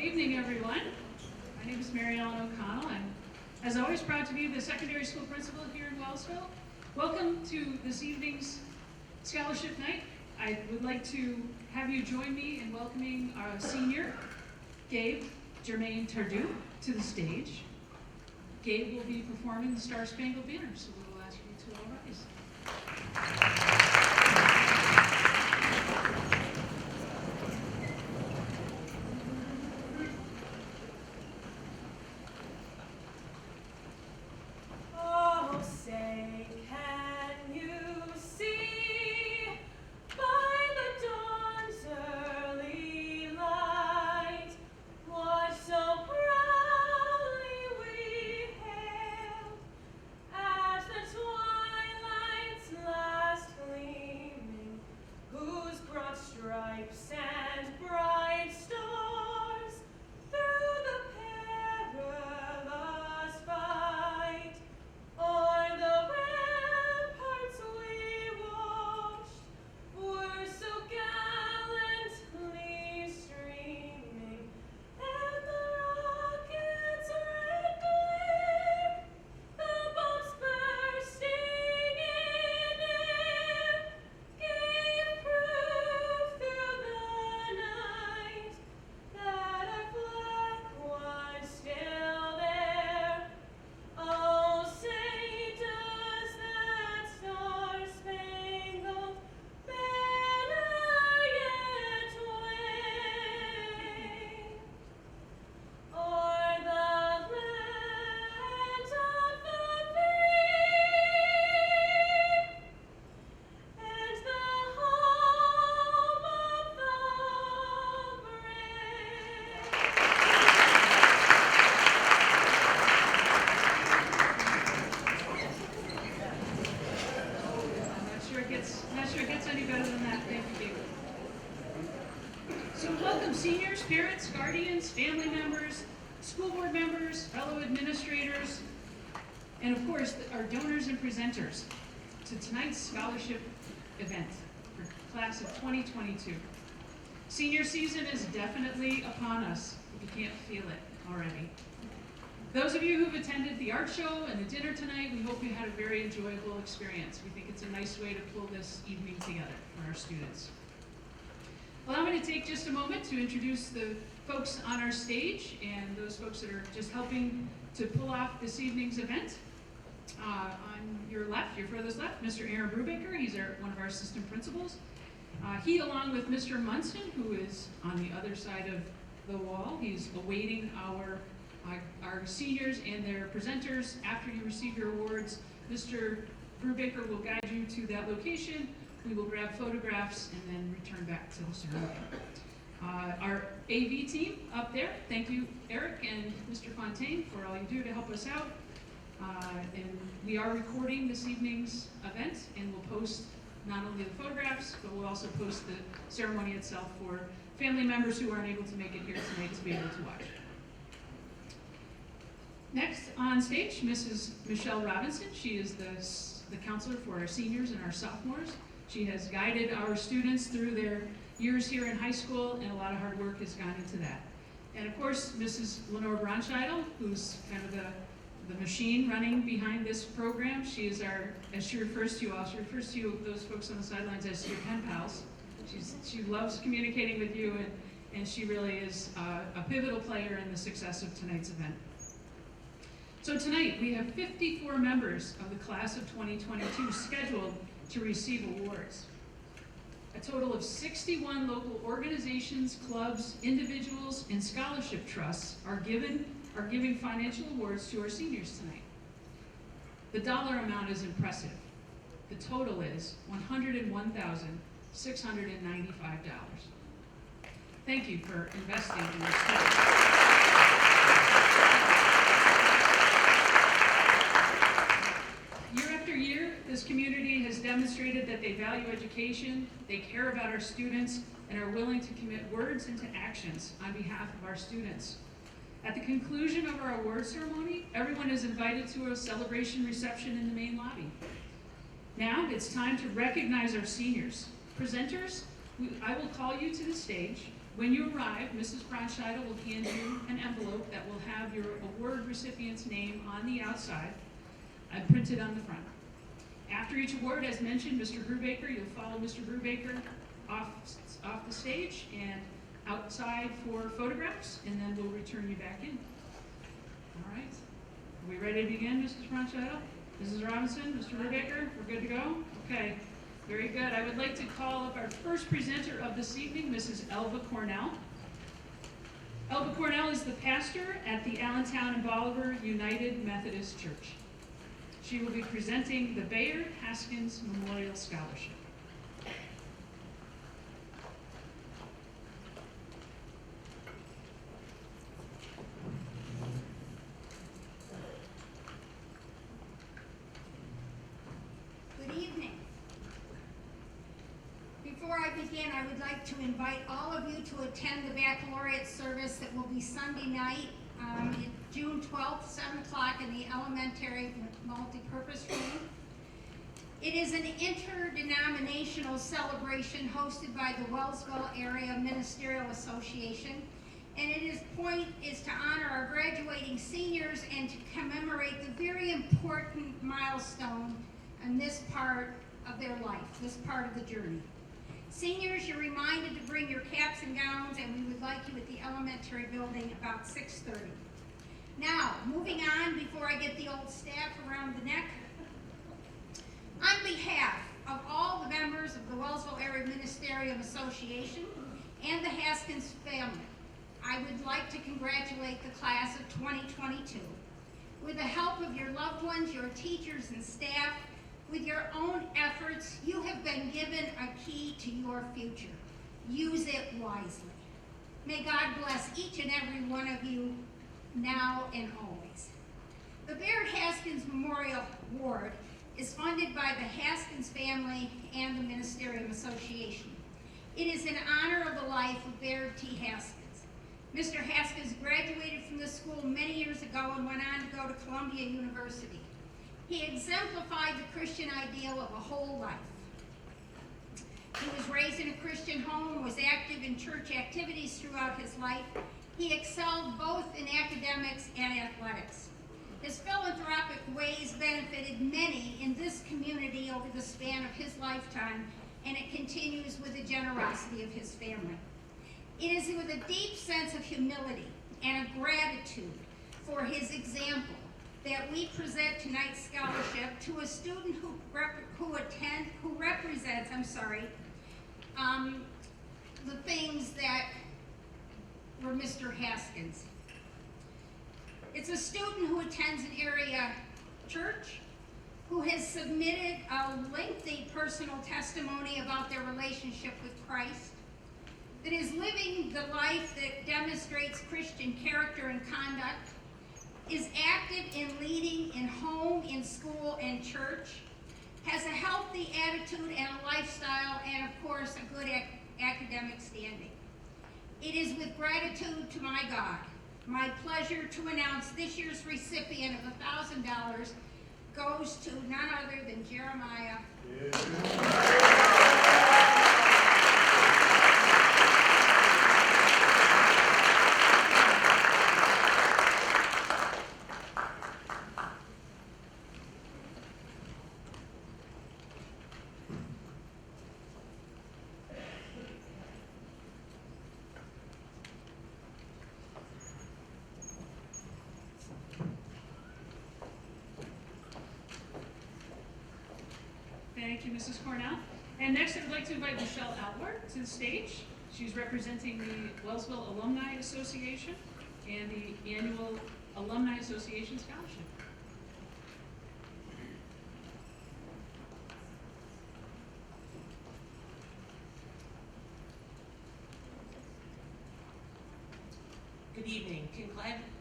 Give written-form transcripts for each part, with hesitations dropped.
evening, everyone. My name is Mary Ellen O'Connell. I'm, as always, proud to be the secondary school principal here in Wellsville. Welcome to this evening's scholarship night. I would like to have you join me in welcoming our senior, Gabe Jermaine Tardu, to the stage. Gabe will be performing the Star Spangled Banner, so we'll ask you to all rise. Seniors, parents, guardians, family members, school board members, fellow administrators, and of course our donors and presenters to tonight's scholarship event for class of 2022. Senior season is definitely upon us, if you can't feel it already. Those of you who've attended the art show and the dinner tonight, we hope you had a very enjoyable experience. We think it's a nice way to pull this evening together for our students. Well, I'm going to take just a moment to introduce the folks on our stage and those folks that are just helping to pull off this evening's event. On your left, your furthest left, Mr. Aaron Brubaker. He's one of our assistant principals. He, along with Mr. Munson, who is on the other side of the wall, he's awaiting our seniors and their presenters. After you receive your awards, Mr. Brubaker will guide you to that location. We will grab photographs and then return back to the ceremony. Our AV team up there, thank you, Eric and Mr. Fontaine, for all you do to help us out. And we are recording this evening's event, and we'll post not only the photographs, but we'll also post the ceremony itself for family members who aren't able to make it here tonight to be able to watch. Next on stage, Mrs. Michelle Robinson. She is the counselor for our seniors and our sophomores. She has guided our students through their years here in high school, and a lot of hard work has gone into that. And of course, Mrs. Lenore Bronscheidel, who's kind of the machine running behind this program. She is our, as she refers to you all, she refers to you, those folks on the sidelines, as your pen pals. She loves communicating with you, and she really is a pivotal player in the success of tonight's event. So tonight, we have 54 members of the class of 2022 scheduled to receive awards. A total of 61 local organizations, clubs, individuals, and scholarship trusts are giving financial awards to our seniors tonight. The dollar amount is impressive. The total is $101,695. Thank you for investing in your students. This community has demonstrated that they value education, they care about our students, and are willing to commit words into actions on behalf of our students. At the conclusion of our award ceremony, everyone is invited to a celebration reception in the main lobby. Now it's time to recognize our seniors. Presenters, I will call you to the stage. When you arrive, Mrs. Bronscheidel will hand you an envelope that will have your award recipient's name on the outside and printed on the front. After each award, as mentioned, Mr. Brubaker, you'll follow Mr. Brubaker off the stage and outside for photographs, and then we'll return you back in. All right. Are we ready to begin, Mrs. Bronscheidel? Mrs. Robinson, Mr. Brubaker, we're good to go? Okay. Very good. I would like to call up our first presenter of this evening, Mrs. Elva Cornell. Elva Cornell is the pastor at the Allentown and Bolivar United Methodist Church. She will be presenting the Bayard Haskins Memorial Scholarship. Good evening. Before I begin, I would like to invite all of you to attend the baccalaureate service that will be Sunday night, June 12th, 7 o'clock in the elementary multipurpose room. It is an interdenominational celebration hosted by the Wellsville Area Ministerial Association, and its point is to honor our graduating seniors and to commemorate the very important milestone in this part of their life, this part of the journey. Seniors, you're reminded to bring your caps and gowns, and we would like you at the elementary building about 6:30. Now, moving on, before I get the old staff around the neck, on behalf of all the members of the Wellsville Area Ministerial Association and the Haskins family, I would like to congratulate the class of 2022. With the help of your loved ones, your teachers and staff, with your own efforts, you have been given a key to your future. Use it wisely. May God bless each and every one of you now and always. The Bayard Haskins Memorial Award is funded by the Haskins family and the Ministerial Association. It is in honor of the life of Bayard T. Haskins. Mr. Haskins graduated from the school many years ago and went on to go to Columbia University. He exemplified the Christian ideal of a whole life. He was raised in a Christian home, was active in church activities throughout his life. He excelled both in academics and athletics. His philanthropic ways benefited many in this community over the span of his lifetime, and it continues with the generosity of his family. It is with a deep sense of humility and a gratitude for his example that we present tonight's scholarship to a student who represents the things that were Mr. Haskins. It's a student who attends an area church, who has submitted a lengthy personal testimony about their relationship with Christ, that is living the life that demonstrates Christian character and conduct, is active in leading in home, in school, and church, has a healthy attitude and a lifestyle, and of course, a good academic standing. It is with gratitude to my God, my pleasure to announce this year's recipient of $1,000 goes to none other than Jeremiah. Thank you, Mrs. Cornell. And next, I would like to invite Michelle Outler to the stage. She's representing the Wellsville Alumni Association and the annual Alumni Association Scholarship. Good evening.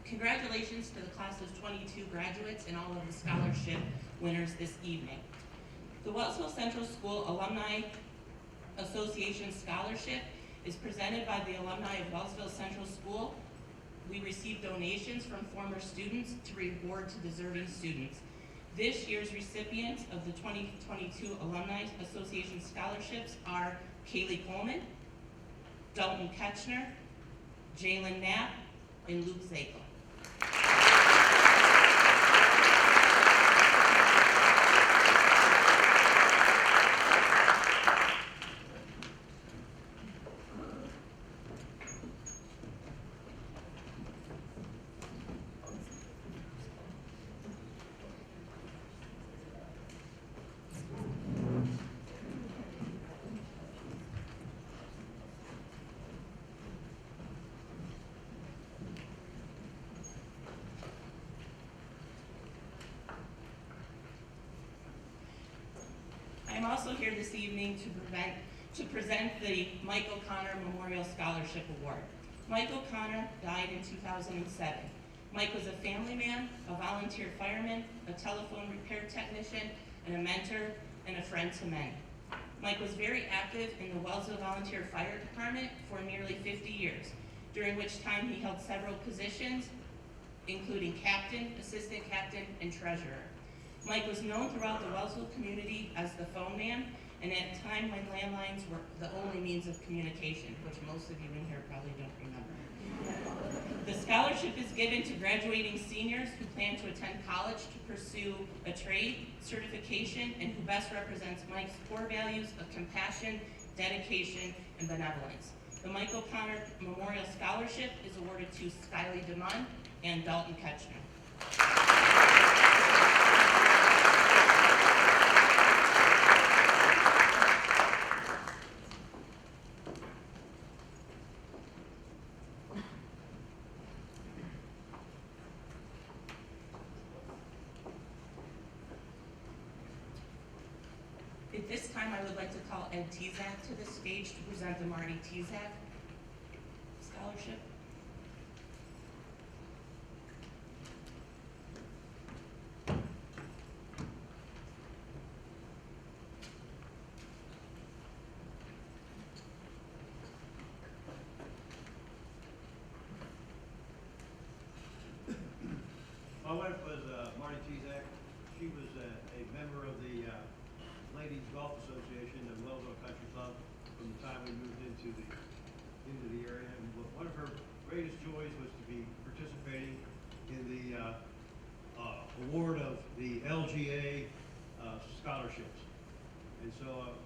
Congratulations to the class of 22 graduates and all of the scholarship winners this evening. The Wellsville Central School Alumni Association Scholarship is presented by the alumni of Wellsville Central School. We receive donations from former students to reward to deserving students. This year's recipients of the 2022 Alumni Association scholarships are Kaylee Coleman, Dalton Ketchner, Jalen Knapp, and Luke Zakel. I'm also here this evening to present the Michael Connor Memorial Scholarship Award. Michael Connor died in 2007. Mike was a family man, a volunteer fireman, a telephone repair technician, and a mentor and a friend to many. Mike was very active in the Wellsville Volunteer Fire Department for nearly 50 years, during which time he held several positions, including captain, assistant captain, and treasurer. Mike was known throughout the Wellsville community as the phone man, and at a time when landlines were the only means of communication, which most of you in here probably don't remember. The scholarship is given to graduating seniors who plan to attend college to pursue a trade, certification, and who best represents Mike's core values of compassion, dedication, and benevolence. The Michael Connor Memorial Scholarship is awarded to Skylie DeMunn and Dalton Ketchner. At this time, I would like to call Ed Tezak to the stage to present the Marty Tezak Scholarship. My wife was Marty Tezak. She was a member of the Ladies Golf Association of Wellsville Country Club from the time we moved into the area. And one of her greatest joys was to be participating in the award of the LGA scholarships. And so,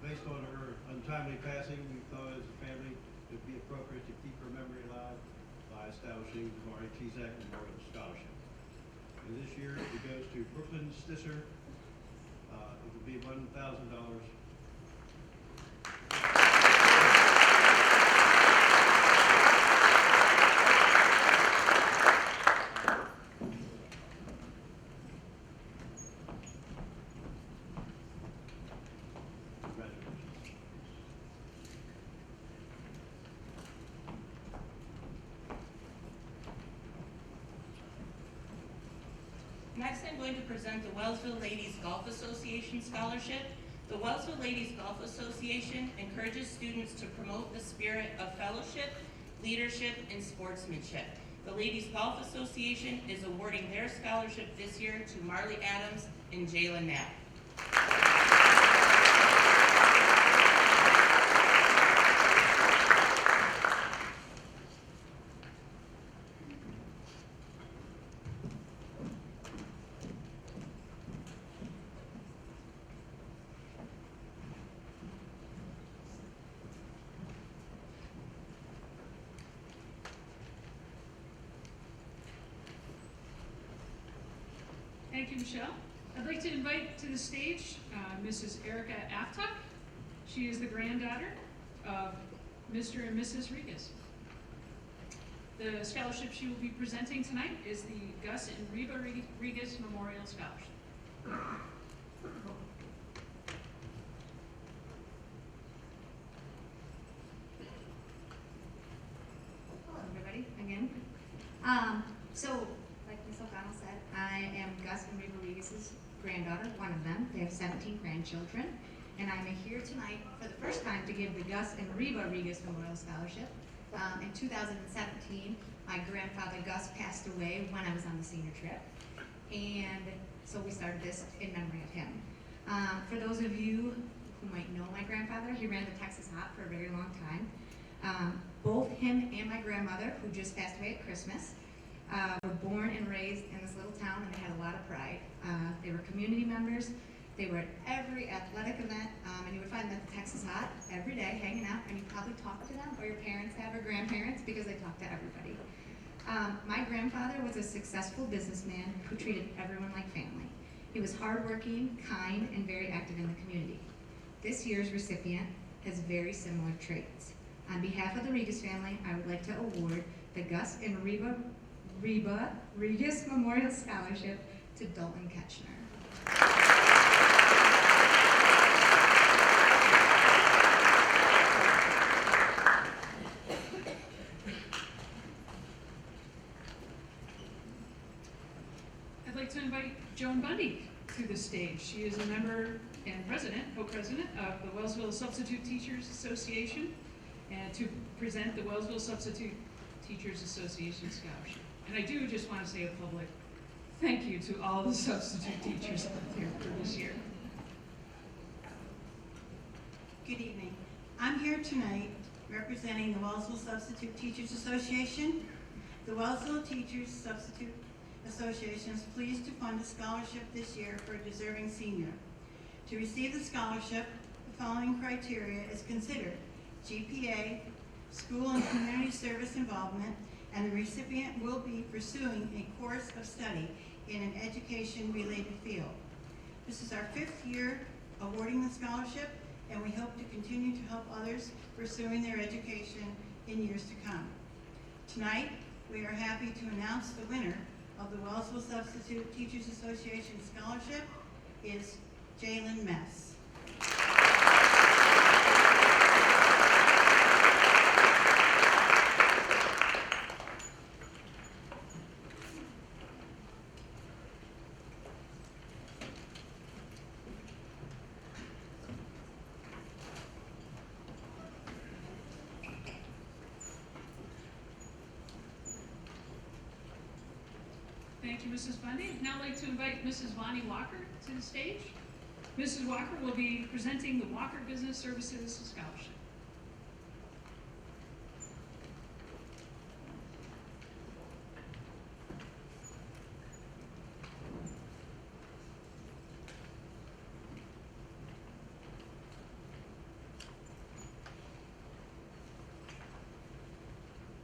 based on her untimely passing, we thought as a family it would be appropriate to keep her memory alive by establishing the Marty Tezak Memorial Scholarship. And this year it goes to Brooklyn Stisser. It will be $1,000. Next, I'm going to present the Wellsville Ladies Golf Association Scholarship. The Wellsville Ladies Golf Association encourages students to promote the spirit of fellowship, leadership, and sportsmanship. The Ladies Golf Association is awarding their scholarship this year to Marley Adams and Jalen Knapp. Thank you, Michelle. I'd like to invite to the stage Mrs. Erica Aftuck. She is the granddaughter of Mr. and Mrs. Regas. The scholarship she will be presenting tonight is the Gus and Reba Regas Memorial Scholarship. Hello, everybody, again. So, like Ms. O'Connell said, I am Gus and Reba Regas' granddaughter, one of them. They have 17 grandchildren. And I'm here tonight for the first time to give the Gus and Reba Regas Memorial Scholarship. In 2017, my grandfather Gus passed away when I was on the senior trip. And so we started this in memory of him. For those of you who might know my grandfather. He ran the Texas Hop for a very long time. Both him and my grandmother, who just passed away at Christmas, were born and raised in this little town, and they had a lot of pride. They were community members. They were at every athletic event, and you would find them at the Texas Hot every day hanging out, and you probably talk to them, or your parents have, or grandparents, because they talk to everybody. My grandfather was a successful businessman who treated everyone like family. He was hardworking, kind, and very active in the community. This year's recipient has very similar traits. On behalf of the Regas family, I would like to award the Gus and Reba Regas Memorial Scholarship to Dalton Ketchner. I'd like to invite Joan Bundy to the stage. She is a member and co-president of the Wellsville Substitute Teachers Association, and to present the Wellsville Substitute Teachers Association Scholarship. And I do just want to say a public thank you to all the substitute teachers out there for this year. Good evening. I'm here tonight representing the Wellsville Substitute Teachers Association. The Wellsville Teachers Substitute Association is pleased to fund a scholarship this year for a deserving senior. To receive the scholarship, the following criteria is considered: GPA, school and community service involvement, and the recipient will be pursuing a course of study in an education-related field. This is our 5th year awarding the scholarship, and we hope to continue to help others pursuing their education in years to come. Tonight, we are happy to announce the winner of the Wellsville Substitute Teachers Association Scholarship is Jalen Mess. Thank you, Mrs. Bundy. I'd now like to invite Mrs. Vonnie Walker to the stage. Mrs. Walker will be presenting the Walker Business Services Scholarship.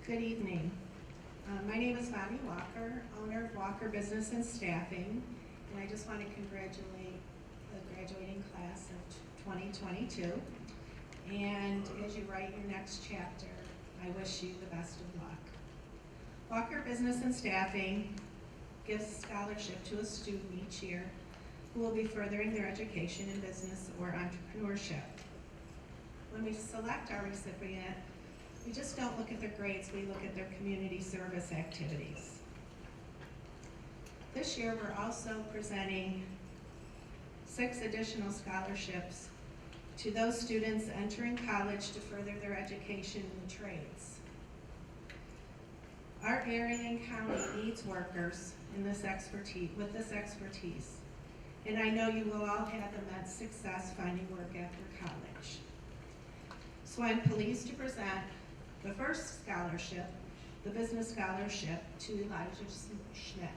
Good evening. My name is Bonnie Walker, owner of Walker Business and Staffing, and I just want to congratulate the graduating class of 2022. And as you write your next chapter, I wish you the best of luck. Walker Business and Staffing gives a scholarship to a student each year who will be furthering their education in business or entrepreneurship. When we select our recipient, we just don't look at their grades, we look at their community service activities. This year, we're also presenting 6 additional scholarships to those students entering college to further their education in the trades. Our area and county needs workers in this with this expertise, and I know you will all have immense success finding work after college. So I'm pleased to present the first scholarship, the business scholarship, to Elijah Schmidt.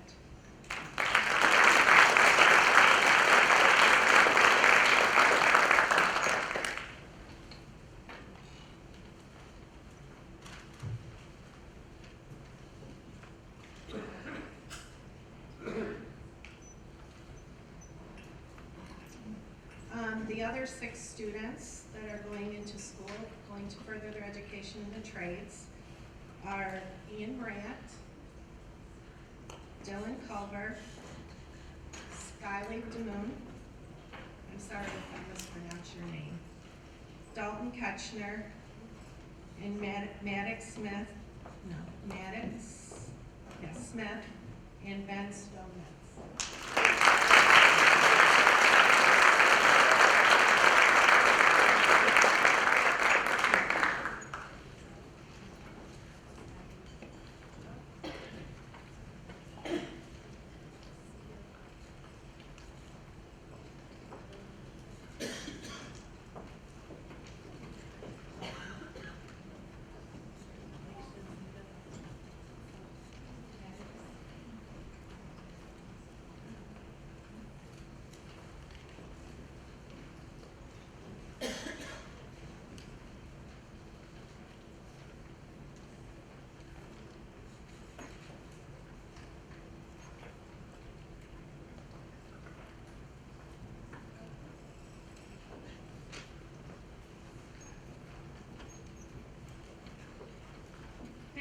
The other 6 students that are going into school, going to further their education in the trades, are Ian Brandt, Dylan Culver, Skyly DeMoon, I'm sorry if I mispronounced your name, Dalton Ketchner, and Maddox Smith, and Ben Stonemetz.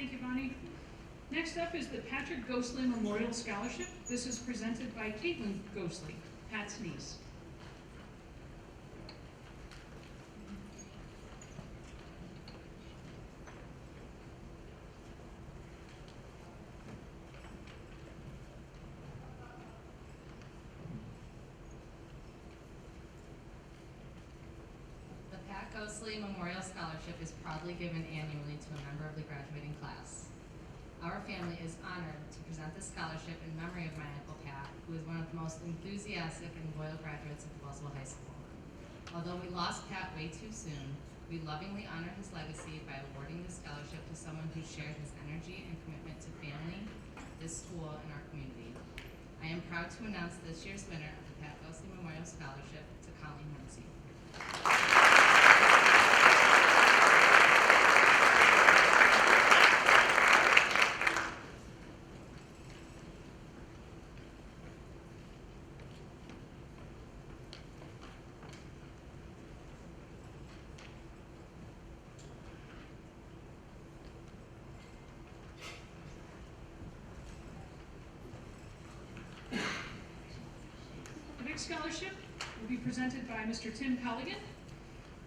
Thank you, Bonnie. Next up is the Patrick Ghostley Memorial Scholarship. This is presented by Caitlin Ghostley, Pat's niece. The Pat Ghostley Memorial Scholarship is proudly given annually to a member of the graduating class. Our family is honored to present this scholarship in memory of my Uncle Pat, who is one of the most enthusiastic and loyal graduates of Wellsville High School. Although we lost Pat way too soon, we lovingly honor his legacy by awarding this scholarship to someone who shared his energy and commitment to family, this school, and our community. I am proud to announce this year's winner of the Pat Ghostley Memorial Scholarship to Colleen Hornsey. The next scholarship will be presented by Mr. Tim Colligan.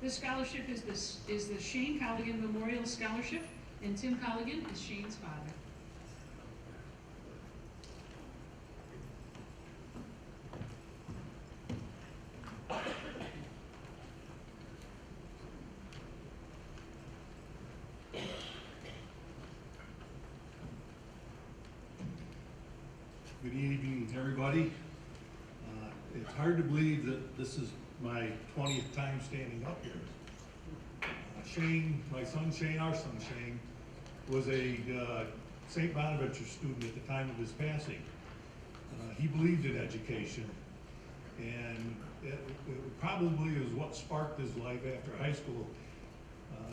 This scholarship is the Shane Colligan Memorial Scholarship, and Tim Colligan is Shane's father. Good evening, everybody. It's hard to believe that this is my 20th time standing up here. Shane, my son Shane, our son Shane, was a St. Bonaventure student at the time of his passing. He believed in education, and it probably is what sparked his life after high school.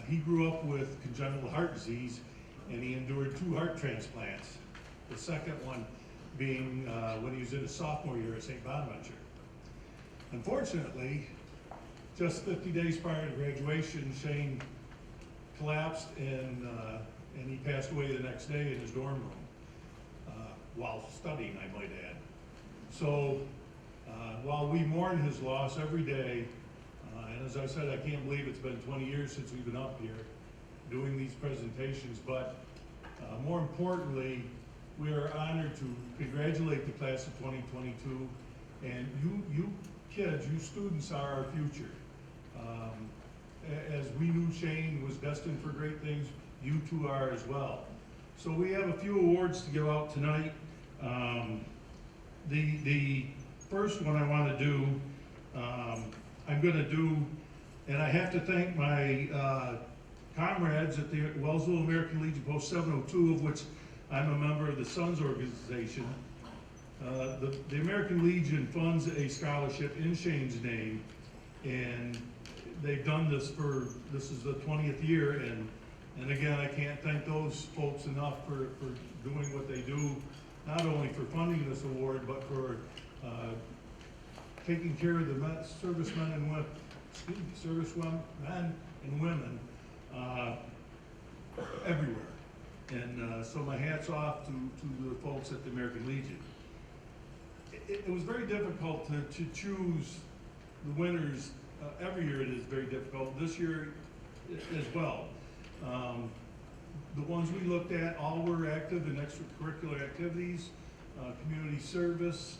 He grew up with congenital heart disease, and he endured 2 heart transplants. The second one being when he was in his sophomore year at St. Bonaventure. Unfortunately, just 50 days prior to graduation, Shane collapsed and he passed away the next day in his dorm room while studying, I might add. So while we mourn his loss every day, and as I said, I can't believe it's been 20 years since we've been up here doing these presentations, but more importantly, we are honored to congratulate the class of 2022, and you kids, you students are our future. As we knew Shane was destined for great things, you two are as well. So we have a few awards to give out tonight. The first one I want to do, I'm going to do, and I have to thank my comrades at the Wellsville American Legion Post 702, of which I'm a member of the Sons organization. The American Legion funds a scholarship in Shane's name, and they've done this is the 20th year, and again, I can't thank those folks enough for doing what they do, not only for funding this award, but for taking care of the servicemen and women everywhere. And so my hat's off to the folks at the American Legion. It was very difficult to choose the winners. Every year it is very difficult. This year as well. The ones we looked at all were active in extracurricular activities, community service,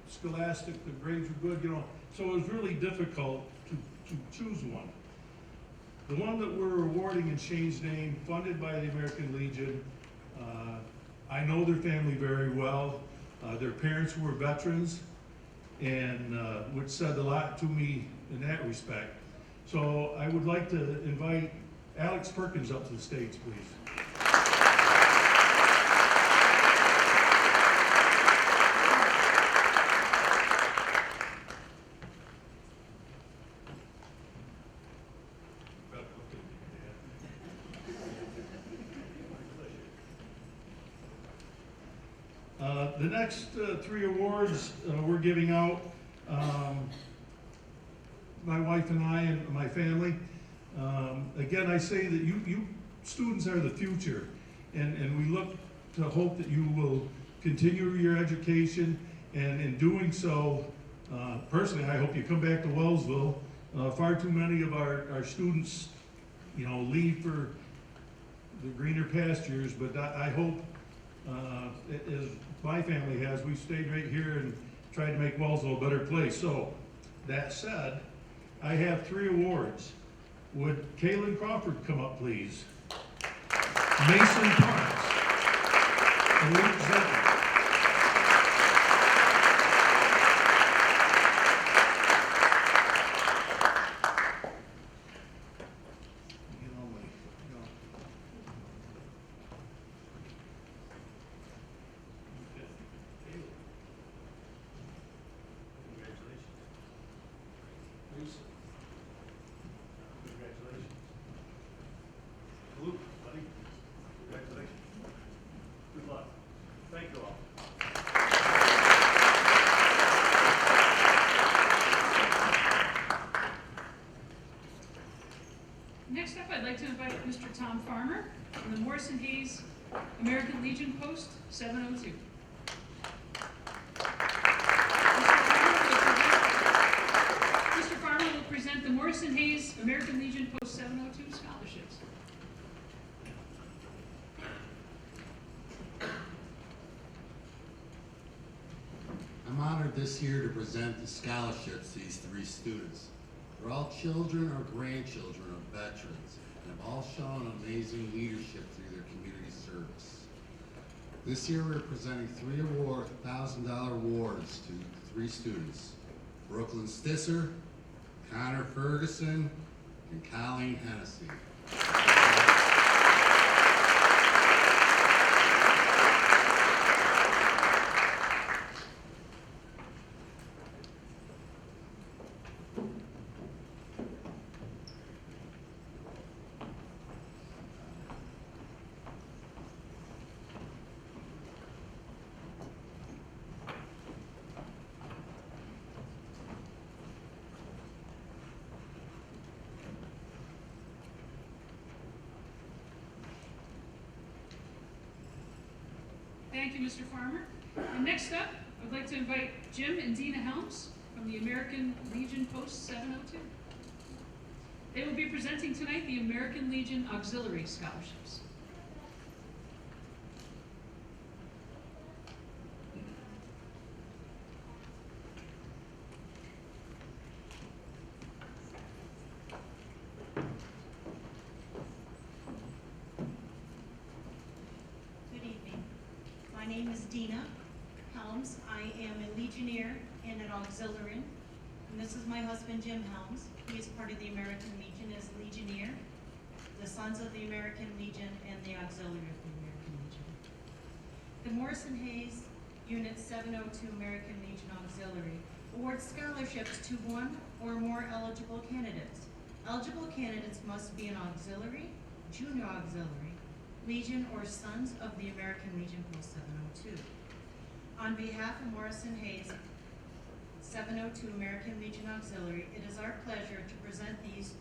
scholastic, the grades were good, so it was really difficult to choose one. The one that we're awarding in Shane's name, funded by the American Legion, I know their family very well. Their parents were veterans, and which said a lot to me in that respect. So I would like to invite Alex Perkins up to the stage, please. The next 3 awards we're giving out, my wife and I and my family. Again, I say that you students are the future, and we look to hope that you will continue your education, and in doing so, personally, I hope you come back to Wellsville. Far too many of our students, leave for the greener pastures, but I hope, as my family has, we stayed right here and tried to make Wellsville a better place. So, that said, I have 3 awards. Would Kaylin Crawford come up, please? Mason Parks. Elite Zetter. Congratulations. Luke, buddy, congratulations. Good luck. Thank you all. Next up, I'd like to invite Mr. Tom Farmer from the Morrison Hayes American Legion Post 702. Mr. Farmer will present the Morrison Hayes American Legion Post 702 scholarships. I'm honored this year to present the scholarships to these 3 students. They're all children or grandchildren of veterans and have all shown amazing leadership through their community service. This year we're presenting 3 $1,000 awards to 3 students: Brooklyn Stisser, Connor Ferguson, and Colleen Hennessy. Thank you, Mr. Farmer. And next up, I'd like to invite Jim and Dina Helms from the American Legion Post 702. They will be presenting tonight the American Legion Auxiliary Scholarships. Good evening. My name is Dina Helms. I am a Legionnaire and an Auxiliary. And this is my husband, Jim Helms. He is part of the American Legion as Legionnaire, the Sons of the American Legion, and the Auxiliary of the American Legion. The Morrison Hayes Unit 702 American Legion Auxiliary awards scholarships to 1 or more eligible candidates. Eligible candidates must be an Auxiliary, Junior Auxiliary, Legion, or Sons of the American Legion Post 702. On behalf of Morrison Hayes 702 American Legion Auxiliary, it is our pleasure to present these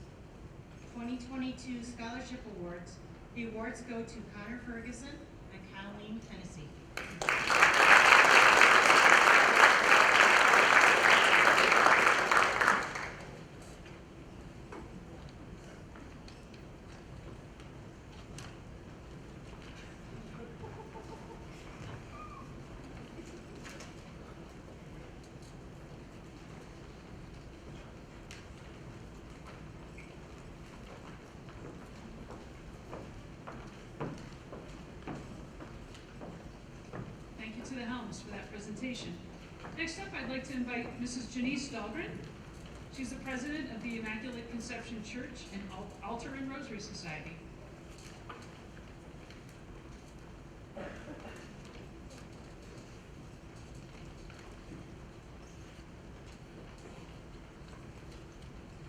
2022 scholarship awards. The awards go to Connor Ferguson and Colleen Hennessy. Thank you to the Helms for that presentation. Next up, I'd like to invite Mrs. Janice Dahlgren. She's the president of the Immaculate Conception Church and Altar and Rosary Society. Good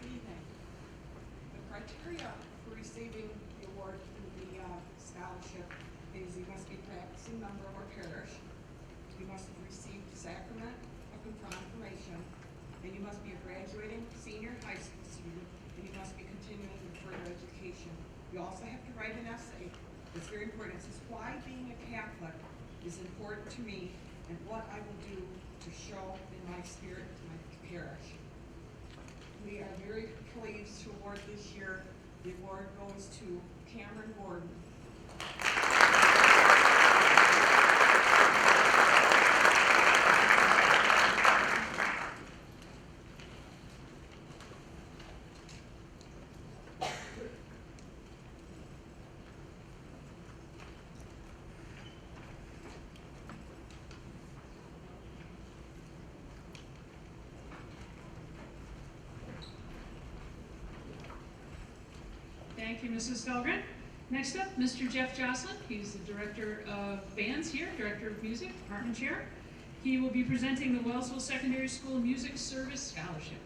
evening. The criteria for receiving the award through the scholarship is you must be a practicing member of our parish, you must have received the sacrament of confirmation, and you must be a graduating senior high school student, and you must be continuing with further education. You also have to write an essay very important. It says, why being a Catholic is important to me and what I will do to show in my spirit to my parish. We are very pleased to award this year. The award goes to Cameron Gordon. Thank you, Mrs. Dahlgren. Next up, Mr. Jeff Jocelyn. He's the Director of Bands here, Director of Music, Department Chair. He will be presenting the Wellsville Secondary School Music Service Scholarship.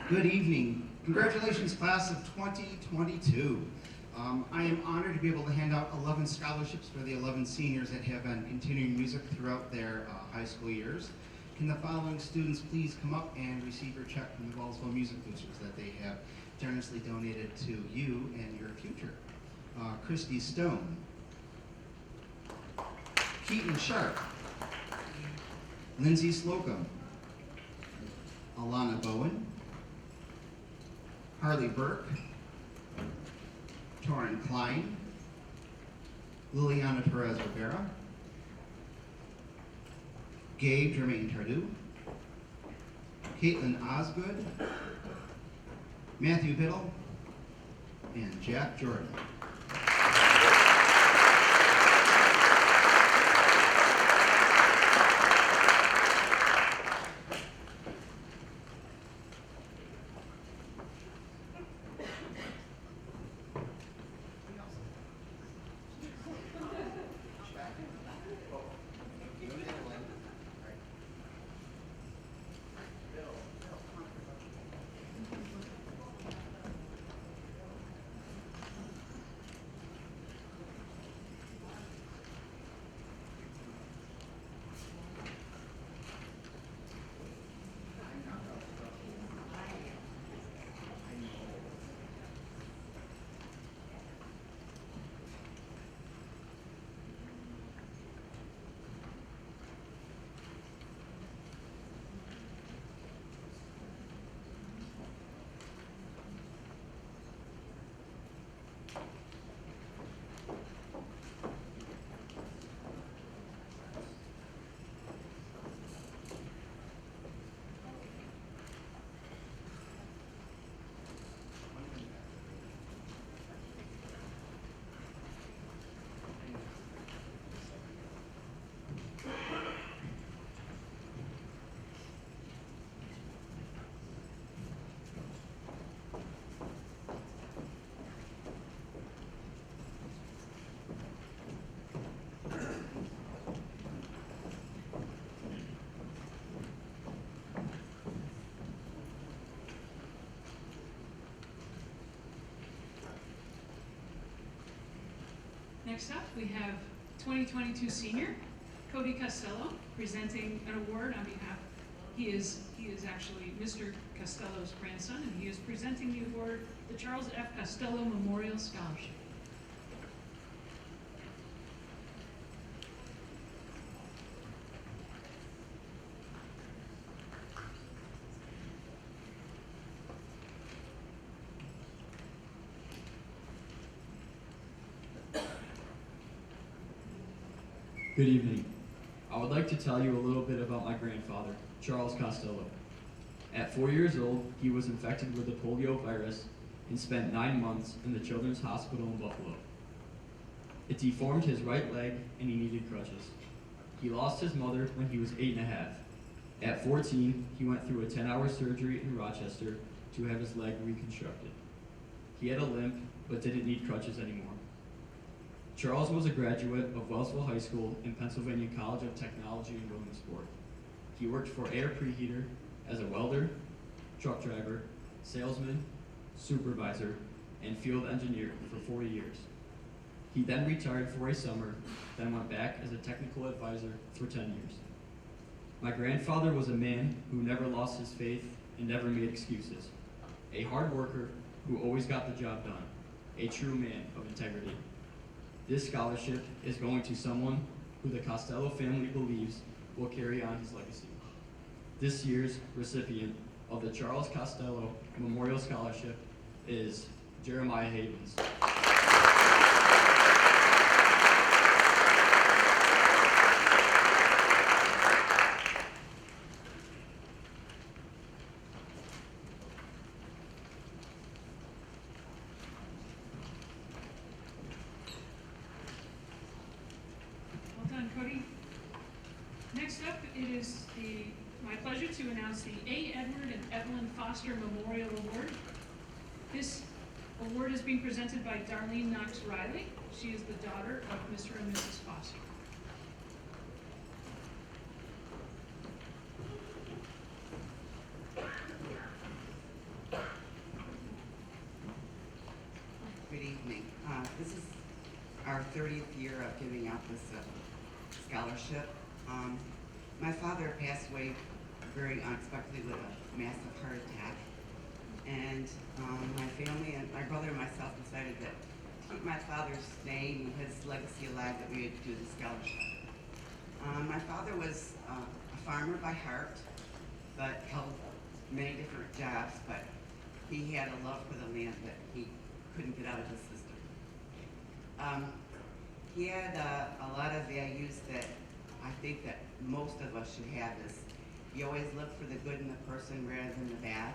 Good evening. Congratulations, class of 2022. I am honored to be able to hand out 11 scholarships for the 11 seniors that have been continuing music throughout their high school years. Can the following students please come up and receive your check from the Wellsville Music Boosters that they have generously donated to you and your future. Christy Stone, Keaton Sharp, Lindsay Slocum, Alana Bowen, Harley Burke, Torrin Klein, Liliana Perez Rivera, Gabe Germain Tardu, Caitlin Osgood, Matthew Biddle, and Jack Jordan. Next up, we have 2022 senior Cody Costello presenting an award on behalf. He is actually Mr. Costello's grandson, and he is presenting the award, the Charles F. Costello Memorial Scholarship. Good evening. I would like to tell you a little bit about my grandfather, Charles Costello. At 4 years old, he was infected with the polio virus and spent 9 months in the Children's Hospital in Buffalo. It deformed his right leg and he needed crutches. He lost his mother when he was 8 and a half. At 14, he went through a 10-hour surgery in Rochester to have his leg reconstructed. He had a limp, but didn't need crutches anymore. Charles was a graduate of Wellsville High School and Pennsylvania College of Technology and Williamsport. He worked for Air Preheater as a welder, truck driver, salesman, supervisor, and field engineer for 4 years. He then retired for a summer, then went back as a technical advisor for 10 years. My grandfather was a man who never lost his faith and never made excuses. A hard worker who always got the job done. A true man of integrity. This scholarship is going to someone who the Costello family believes will carry on his legacy. This year's recipient of the Charles Costello Memorial Scholarship is Jeremiah Havens. Well done, Cody. Next up, it is my pleasure to announce the A. Edward and Evelyn Foster Memorial Award. This award is being presented by Darlene Knox Riley. She is the daughter of Mr. and Mrs. Foster. Good evening. This is our 30th year of giving out this scholarship. My father passed away very unexpectedly with a massive heart attack. And my family and my brother and myself decided that to keep my father's name and his legacy alive, that we would do the scholarship. My father was a farmer by heart, but held many different jobs, but he had a love for the land that he couldn't get out of his system. He had a lot of values that I think that most of us should have. Is you always look for the good in the person rather than the bad.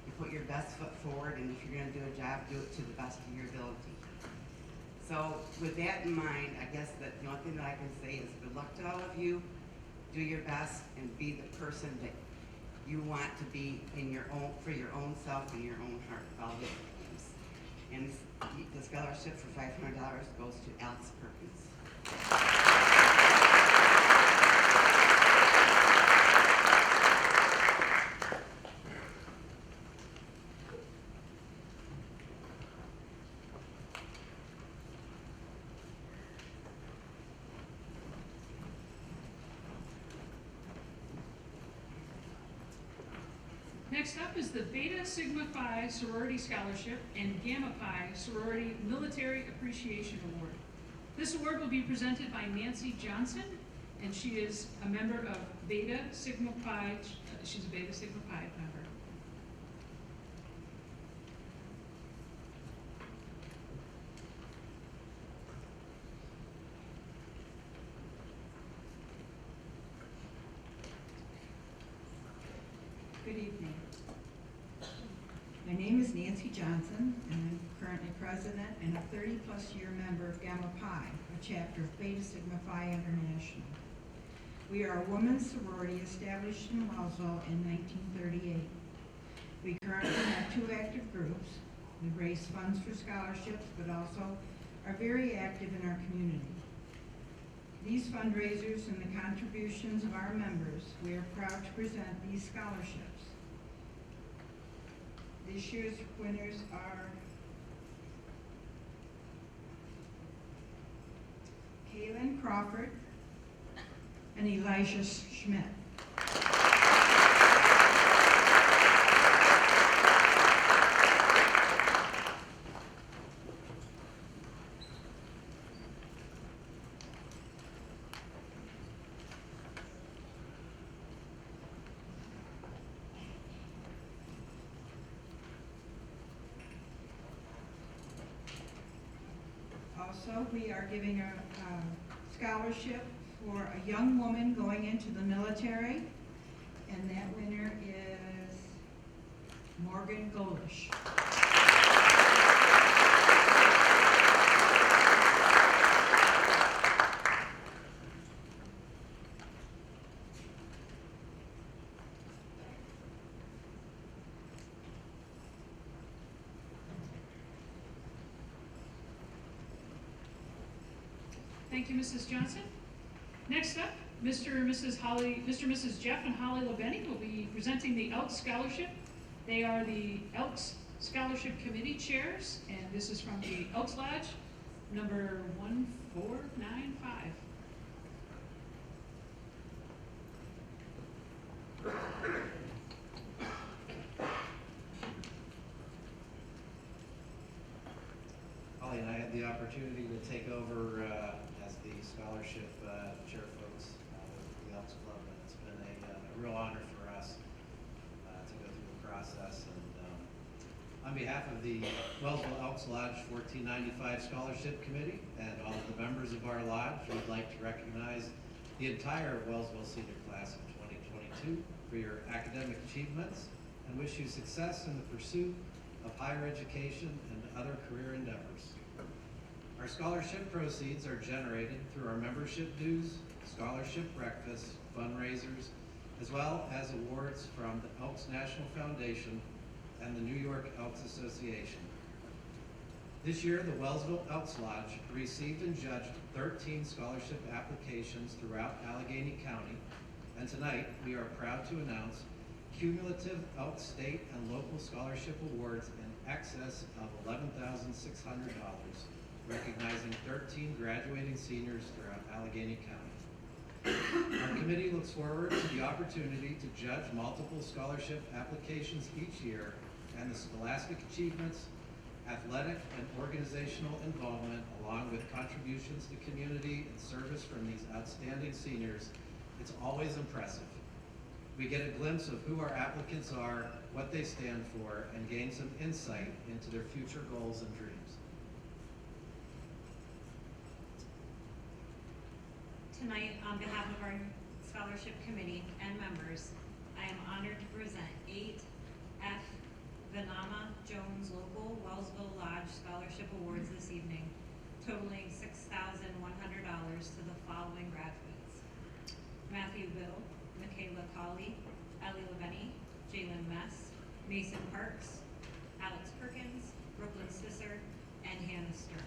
You put your best foot forward, and if you're going to do a job, do it to the best of your ability. So with that in mind, I guess that the only thing that I can say is good luck to all of you. Do your best and be the person that you want to be in your own, for your own self and your own heart with all your dreams. And the scholarship for $500 goes to Alex Perkins. Next up is the Beta Sigma Phi Sorority Scholarship and Gamma Pi Sorority Military Appreciation Award. This award will be presented by Nancy Johnson, and she is a member of Beta Sigma Pi. She's a Beta Sigma Pi member. Good evening. My name is Nancy Johnson, and I'm currently president and a 30-plus year member of Gamma Pi, a chapter of Beta Sigma Phi International. We are a women's sorority established in Wellsville in 1938. We currently have 2 active groups. We raise funds for scholarships, but also are very active in our community. These fundraisers and the contributions of our members, we are proud to present these scholarships. This year's winners are Kaylin Crawford and Elijah Schmidt. Also, we are giving a scholarship for a young woman going into the military, and that winner is Morgan Golish. Thank you, Mrs. Johnson. Next up, Mr. and Mrs. Jeff and Holly Lebeni will be presenting the Elks Scholarship. They are the Elks Scholarship Committee chairs, and this is from the Elks Lodge. number 1495. Holly and I had the opportunity to take over as the scholarship chair folks with the Elks Club, and it's been a real honor for us to go through the process. And on behalf of the Wellsville Elks Lodge 1495 Scholarship Committee and all of the members of our lodge, we'd like to recognize the entire Wellsville Senior Class of 2022 for your academic achievements and wish you success in the pursuit of higher education and other career endeavors. Our scholarship proceeds are generated through our membership dues, scholarship breakfasts, fundraisers, as well as awards from the Elks National Foundation and the New York Elks Association. This year, the Wellsville Elks Lodge received and judged 13 scholarship applications throughout Allegheny County, and tonight we are proud to announce cumulative Elks state and local scholarship awards in excess of $11,600, recognizing 13 graduating seniors throughout Allegheny County. Our committee looks forward to the opportunity to judge multiple scholarship applications each year and the scholastic achievements, athletic and organizational involvement, along with contributions to community and service from these outstanding seniors. It's always impressive. We get a glimpse of who our applicants are, what they stand for, and gain some insight into their future goals and dreams. Tonight, on behalf of our scholarship committee and members, I am honored to present 8 F. Vanama Jones Local Wellsville Lodge Scholarship Awards this evening, totaling $6,100 to the following graduates: Matthew Bill, Michaela Colley, Ellie Leveni, Jalen Mess, Mason Parks, Alex Perkins, Brooklyn Sisser, and Hannah Stern.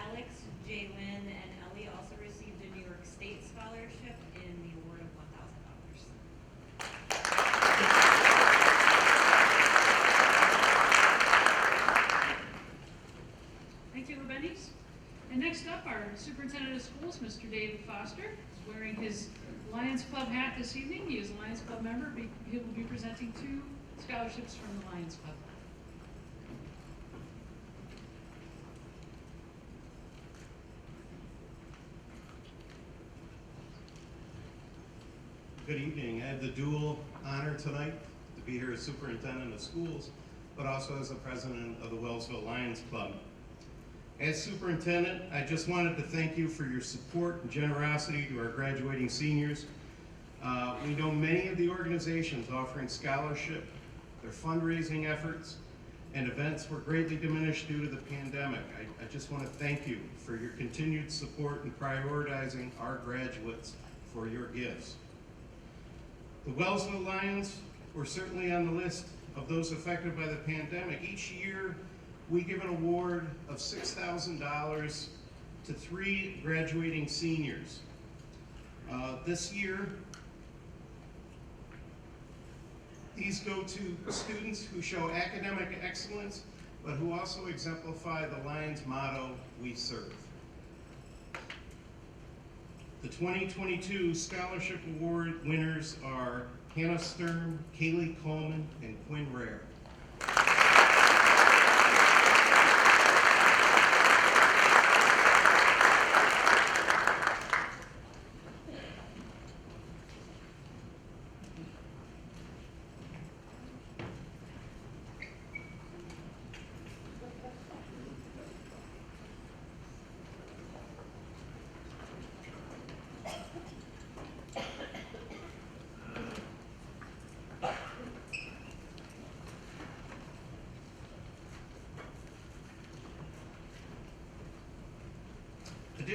Alex, Jalen, and Ellie also received a New York State scholarship in the award of $1,000. Thank you, Lebenis. And next up, our superintendent of schools, Mr. David Foster, is wearing his Lions Club hat this evening. He is a Lions Club member. He will be presenting 2 scholarships from the Lions Club. Good evening. I have the dual honor tonight to be here as superintendent of schools, but also as the president of the Wellsville Lions Club. As superintendent, I just wanted to thank you for your support and generosity to our graduating seniors. We know many of the organizations offering scholarship, their fundraising efforts, and events were greatly diminished due to the pandemic. I just want to thank you for your continued support in prioritizing our graduates for your gifts. The Wellsville Lions were certainly on the list of those affected by the pandemic. Each year, we give an award of $6,000 to 3 graduating seniors. This year, these go to students who show academic excellence, but who also exemplify the Lions motto, "We serve." The 2022 Scholarship Award winners are Hannah Stern, Kaylee Coleman, and Quinn Rare.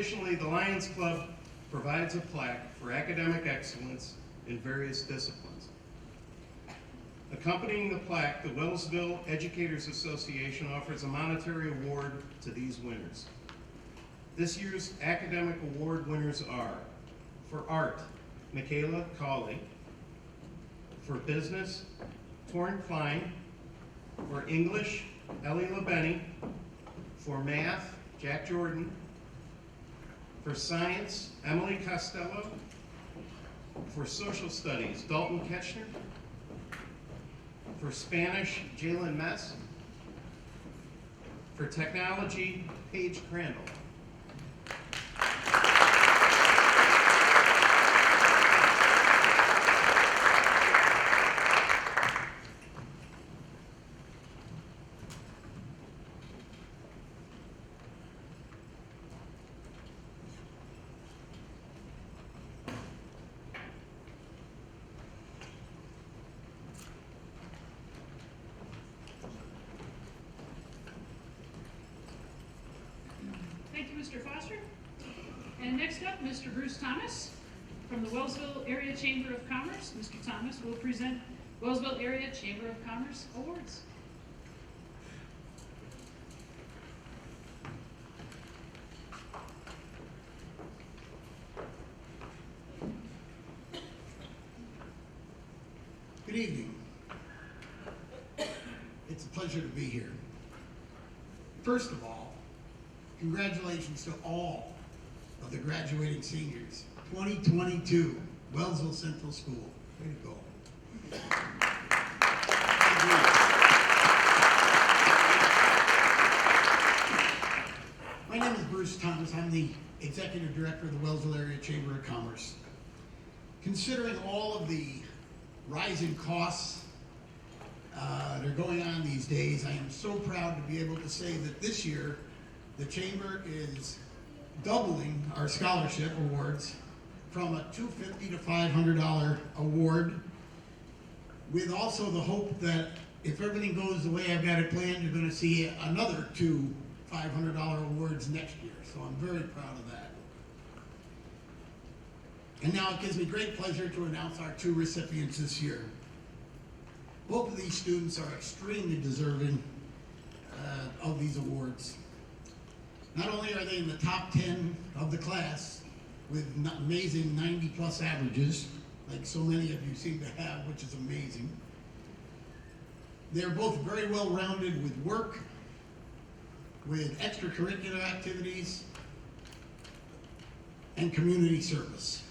Additionally, the Lions Club provides a plaque for academic excellence in various disciplines. Accompanying the plaque, the Wellsville Educators Association offers a monetary award to these winners. This year's academic award winners are: for art, Michaela Cawley; for business, Torrin Klein; for English, Ellie Labeni; for math, Jack Jordan; for science, Emily Costello; for social studies, Dalton Ketchner; for Spanish, Jalen Mess; for technology, Paige Crandall. Thank you, Mr. Foster. And next up, Mr. Bruce Thomas from the Wellsville Area Chamber of Commerce. Mr. Thomas will present Wellsville Area Chamber of Commerce Awards. Good evening. It's a pleasure to be here. First of all, congratulations to all of the graduating seniors. 2022, Wellsville Central School. Way to go. My name is Bruce Thomas. I'm the Executive Director of the Wellsville Area Chamber of Commerce. Considering all of the rising costs that are going on these days, I am so proud to be able to say that this year the Chamber is doubling our scholarship awards from a $250 to $500 award, with also the hope that if everything goes the way I've got it planned, you're going to see another two $500 awards next year. So I'm very proud of that. And now it gives me great pleasure to announce our two recipients this year. Both of these students are extremely deserving of these awards. Not only are they in the top 10 of the class with amazing 90+ averages, like so many of you seem to have, which is amazing. They're both very well-rounded with work, with extracurricular activities, and community service.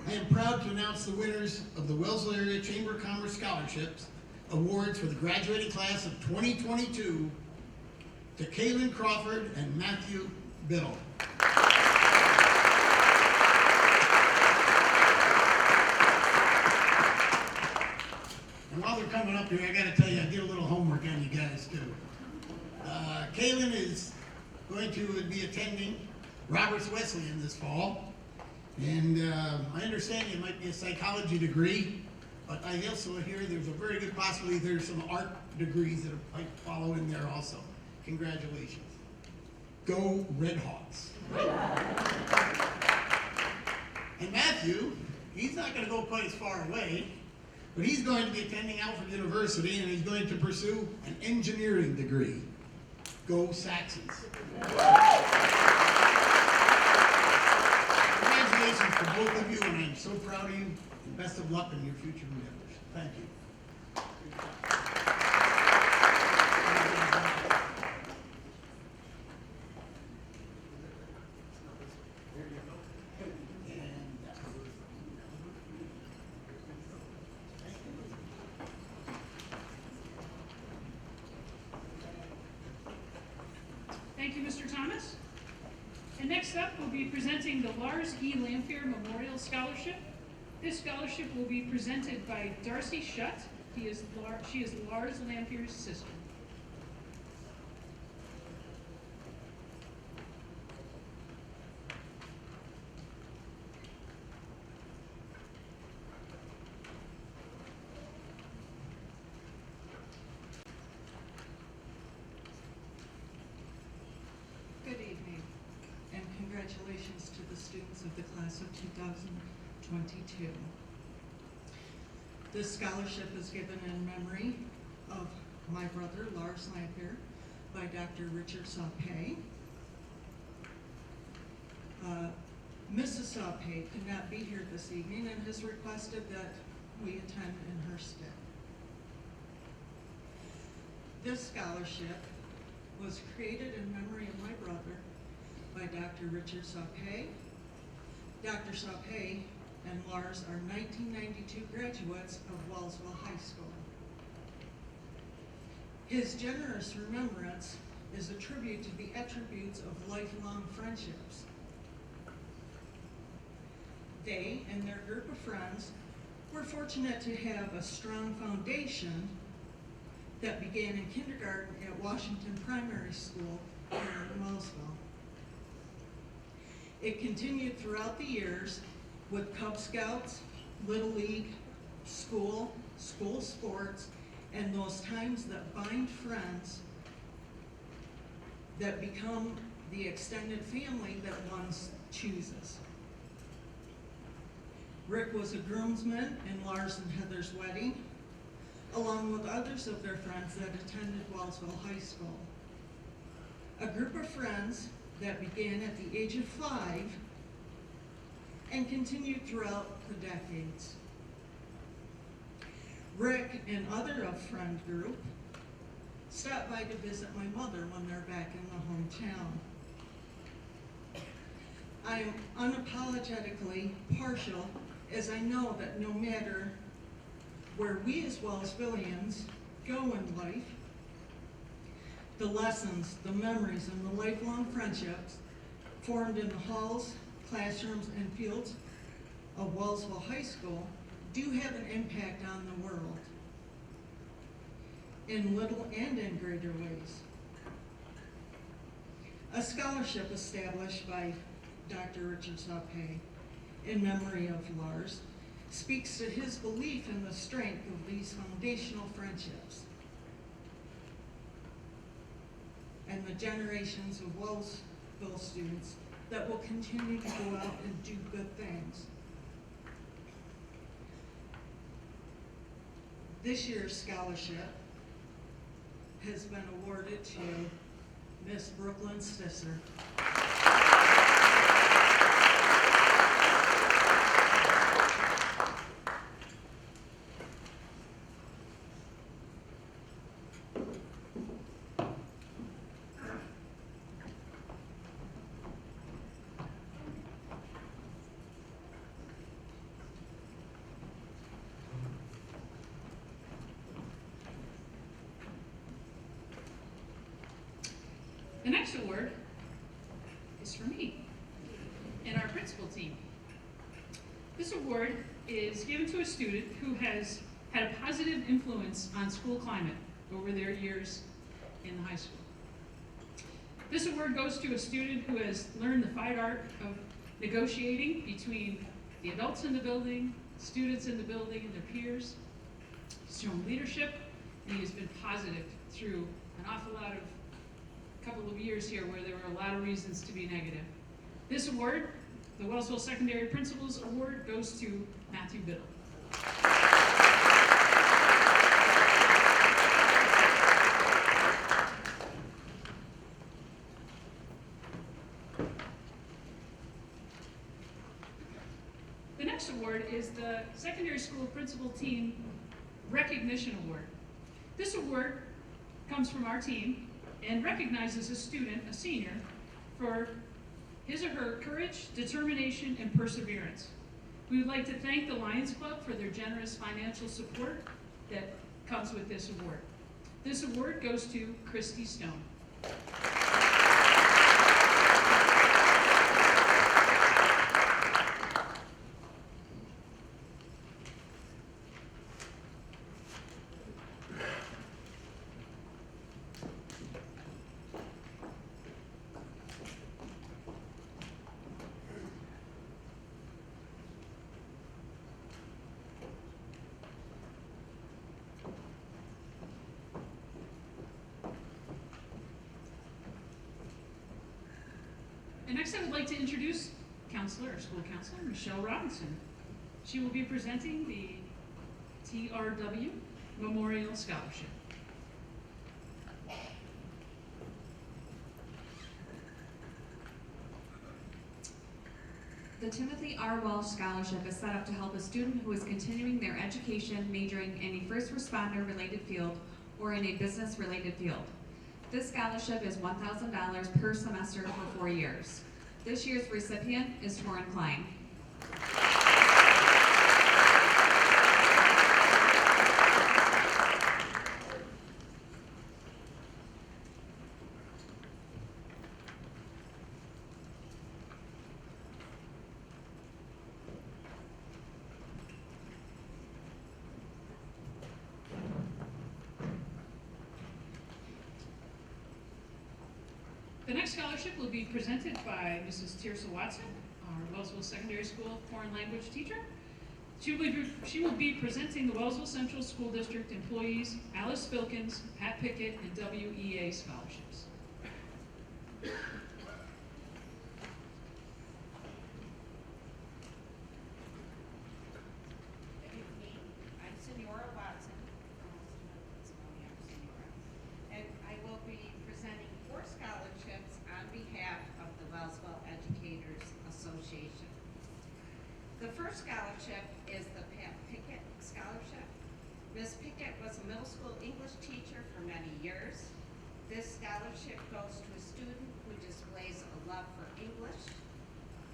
I am proud to announce the winners of the Wellsville Area Chamber of Commerce Scholarships Awards for the graduating class of 2022 to Kaylin Crawford and Matthew Biddle. And while they're coming up here, I gotta tell you, I did a little homework on you guys too. Kaylin is going to be attending Roberts Wesleyan this fall. And I understand it might be a psychology degree, but I also hear there's a very good possibility there's some art degrees that might follow in there also. Congratulations. Go Red Hawks. And Matthew, he's not going to go quite as far away, but he's going to be attending Alfred University and he's going to pursue an engineering degree. Go Saxons. Congratulations to both of you, and I'm so proud of you, and best of luck in your future endeavors. Thank you. Thank you, Mr. Thomas. And next up, we'll be presenting the Lars E. Lamphere Memorial Scholarship. This scholarship will be presented by Darcy Shutt. She is Lars Lamphere's sister. Good evening. congratulations to the students of the class of 2022. This scholarship is given in memory of my brother, Lars Lampier, by Dr. Richard Saupe. Mrs. Saupe could not be here this evening and has requested that we attend in her stead. This scholarship was created in memory of my brother by Dr. Richard Saupe. Dr. Saupe and Lars are 1992 graduates of Wellsville High School. His generous remembrance is a tribute to the attributes of lifelong friendships. They and their group of friends were fortunate to have a strong foundation that began in kindergarten at Washington Primary School here in Wellsville. It continued throughout the years with Cub Scouts, Little League, school sports, and those times that bind friends that become the extended family that one chooses. Rick was a groomsman in Lars and Heather's wedding, along with others of their friends that attended Wellsville High School. A group of friends that began at the age of 5 and continued throughout the decades. Rick and other of friend group stopped by to visit my mother when they're back in the hometown. I am unapologetically partial, as I know that no matter where we as Wellsvillians go in life, the lessons, the memories, and the lifelong friendships formed in the halls, classrooms, and fields of Wellsville High School do have an impact on the world in little and in greater ways. A scholarship established by Dr. Richard Saupe in memory of Lars speaks to his belief in the strength of these foundational friendships and the generations of Wellsville students that will continue to go out and do good things. This year's scholarship has been awarded to Miss Brooklyn Stisser. The next award is for me and our principal team. This award is given to a student who has had a positive influence on school climate over their years in the high school. This award goes to a student who has learned the fine art of negotiating between the adults in the building, students in the building, and their peers. He's shown leadership, and he has been positive through an awful lot of couple of years here where there were a lot of reasons to be negative. This award, the Wellsville Secondary Principals Award, goes to Matthew Biddle. The next award is the Secondary School Principal Team Recognition Award. This award comes from our team and recognizes a student, a senior, for his or her courage, determination, and perseverance. We would like to thank the Lions Club for their generous financial support that comes with this award. This award goes to Christy Stone. And next I would like to introduce counselor, our school counselor, Michelle Robinson. She will be presenting the TRW Memorial Scholarship. The Timothy R. Walsh Scholarship is set up to help a student who is continuing their education majoring in a first responder related field or in a business related field. This scholarship is $1,000 per semester for 4 years. This year's recipient is Torrin Klein. The next scholarship will be presented by Mrs. Tirsa Watson, our Wellsville Secondary School foreign language teacher. She will be presenting the Wellsville Central School District employees Alice Filkins, Pat Pickett, and WEA scholarships. I'm Senora Watson, and I will be presenting 4 scholarships on behalf of the Wellsville Educators Association. The first scholarship is the Pat Pickett Scholarship. Ms. Pickett was a middle school English teacher for many years. This scholarship goes to a student who displays a love for English,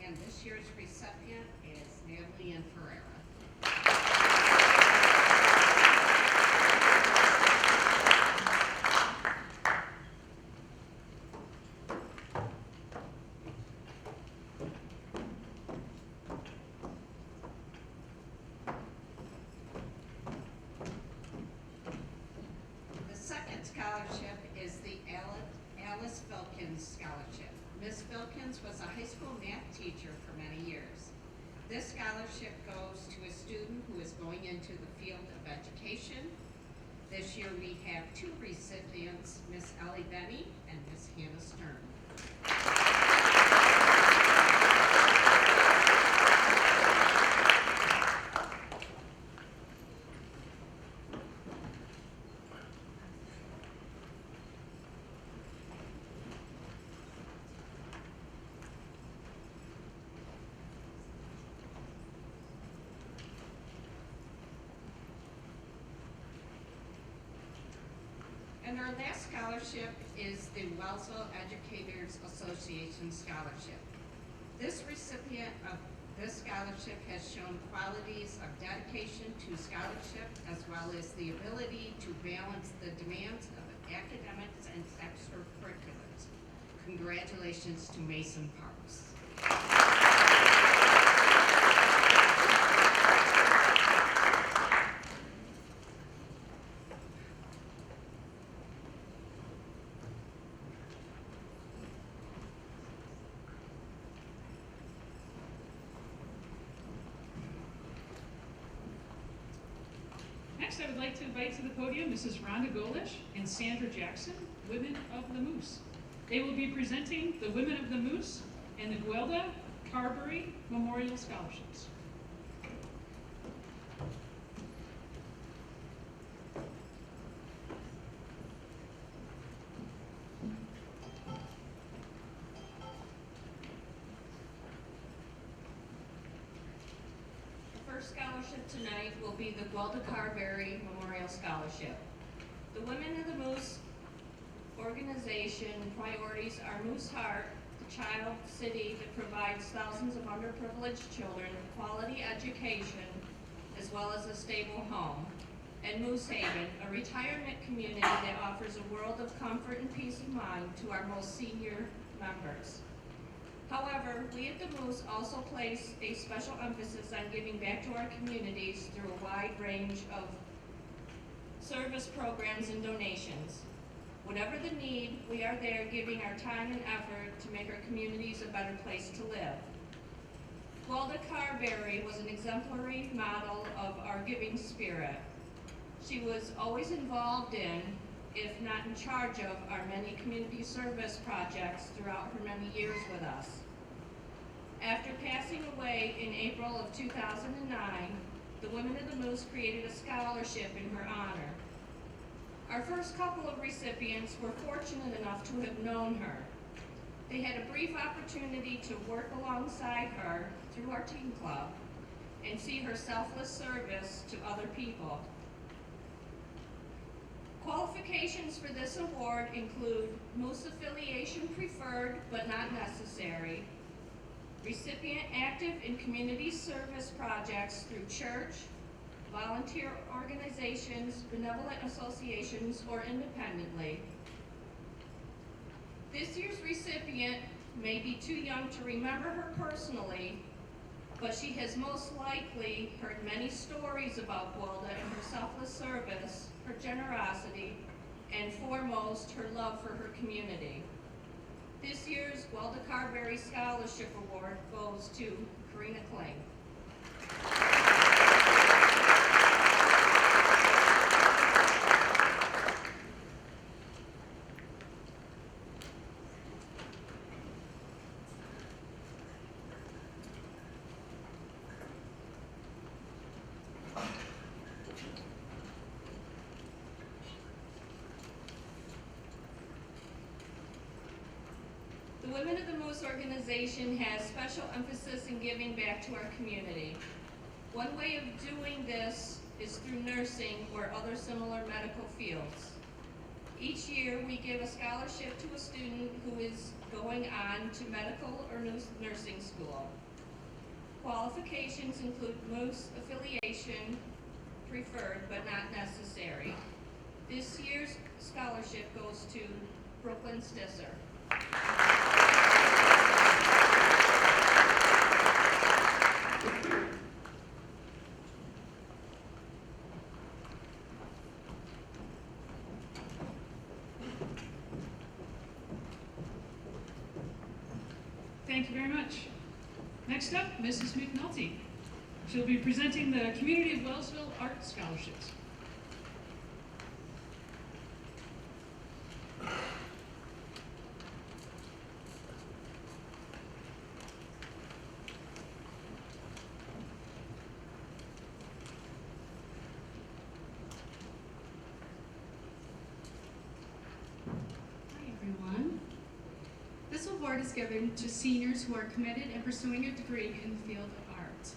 and this year's recipient is Natalie Ann Ferreira. The second scholarship is the Alice Filkins Scholarship. Ms. Filkins was a high school math teacher for many years. This scholarship goes to a student who is going into the field of education. This year we have 2 recipients, Ms. Ellie Benny and Ms. Hannah Stern. And our last scholarship is the Wellsville Educators Association Scholarship. This recipient of this scholarship has shown qualities of dedication to scholarship as well as the ability to balance the demands of academics and extracurriculars. Congratulations to Mason Parks. Next, I would like to invite to the podium Mrs. Rhonda Golish and Sandra Jackson, Women of the Moose. They will be presenting the Women of the Moose and the Guelda Carberry Memorial Scholarships. The first scholarship tonight will be the Guelda Carberry Memorial Scholarship. The Women of the Moose organization priorities are Moose Heart, the child city that provides thousands of underprivileged children quality education as well as a stable home, and Moose Haven, a retirement community that offers a world of comfort and peace of mind to our most senior members. However, we at the Moose also place a special emphasis on giving back to our communities through a wide range of service programs and donations. Whatever the need, we are there giving our time and effort to make our communities a better place to live. Guelda Carberry was an exemplary model of our giving spirit. She was always involved in, if not in charge of, our many community service projects throughout her many years with us. After passing away in April of 2009, the Women of the Moose created a scholarship in her honor. Our first couple of recipients were fortunate enough to have known her. They had a brief opportunity to work alongside her through our teen club and see her selfless service to other people. Qualifications for this award include Moose affiliation preferred but not necessary, recipient active in community service projects through church, volunteer organizations, benevolent associations, or independently. This year's recipient may be too young to remember her personally, but she has most likely heard many stories about Gwilda and her selfless service, her generosity, and foremost, her love for her community. This year's Gwilda Carberry Scholarship Award goes to Karina Kling. The Women of the Moose organization has special emphasis in giving back to our community. One way of doing this is through nursing or other similar medical fields. Each year, we give a scholarship to a student who is going on to medical or nursing school. Qualifications include Moose affiliation, preferred but not necessary. This year's scholarship goes to Brooklyn Stisser. Thank you very much. Next up, Mrs. McNulty. She'll be presenting the Community of Wellsville Art Scholarships. This award is given to seniors who are committed and pursuing a degree in the field of art.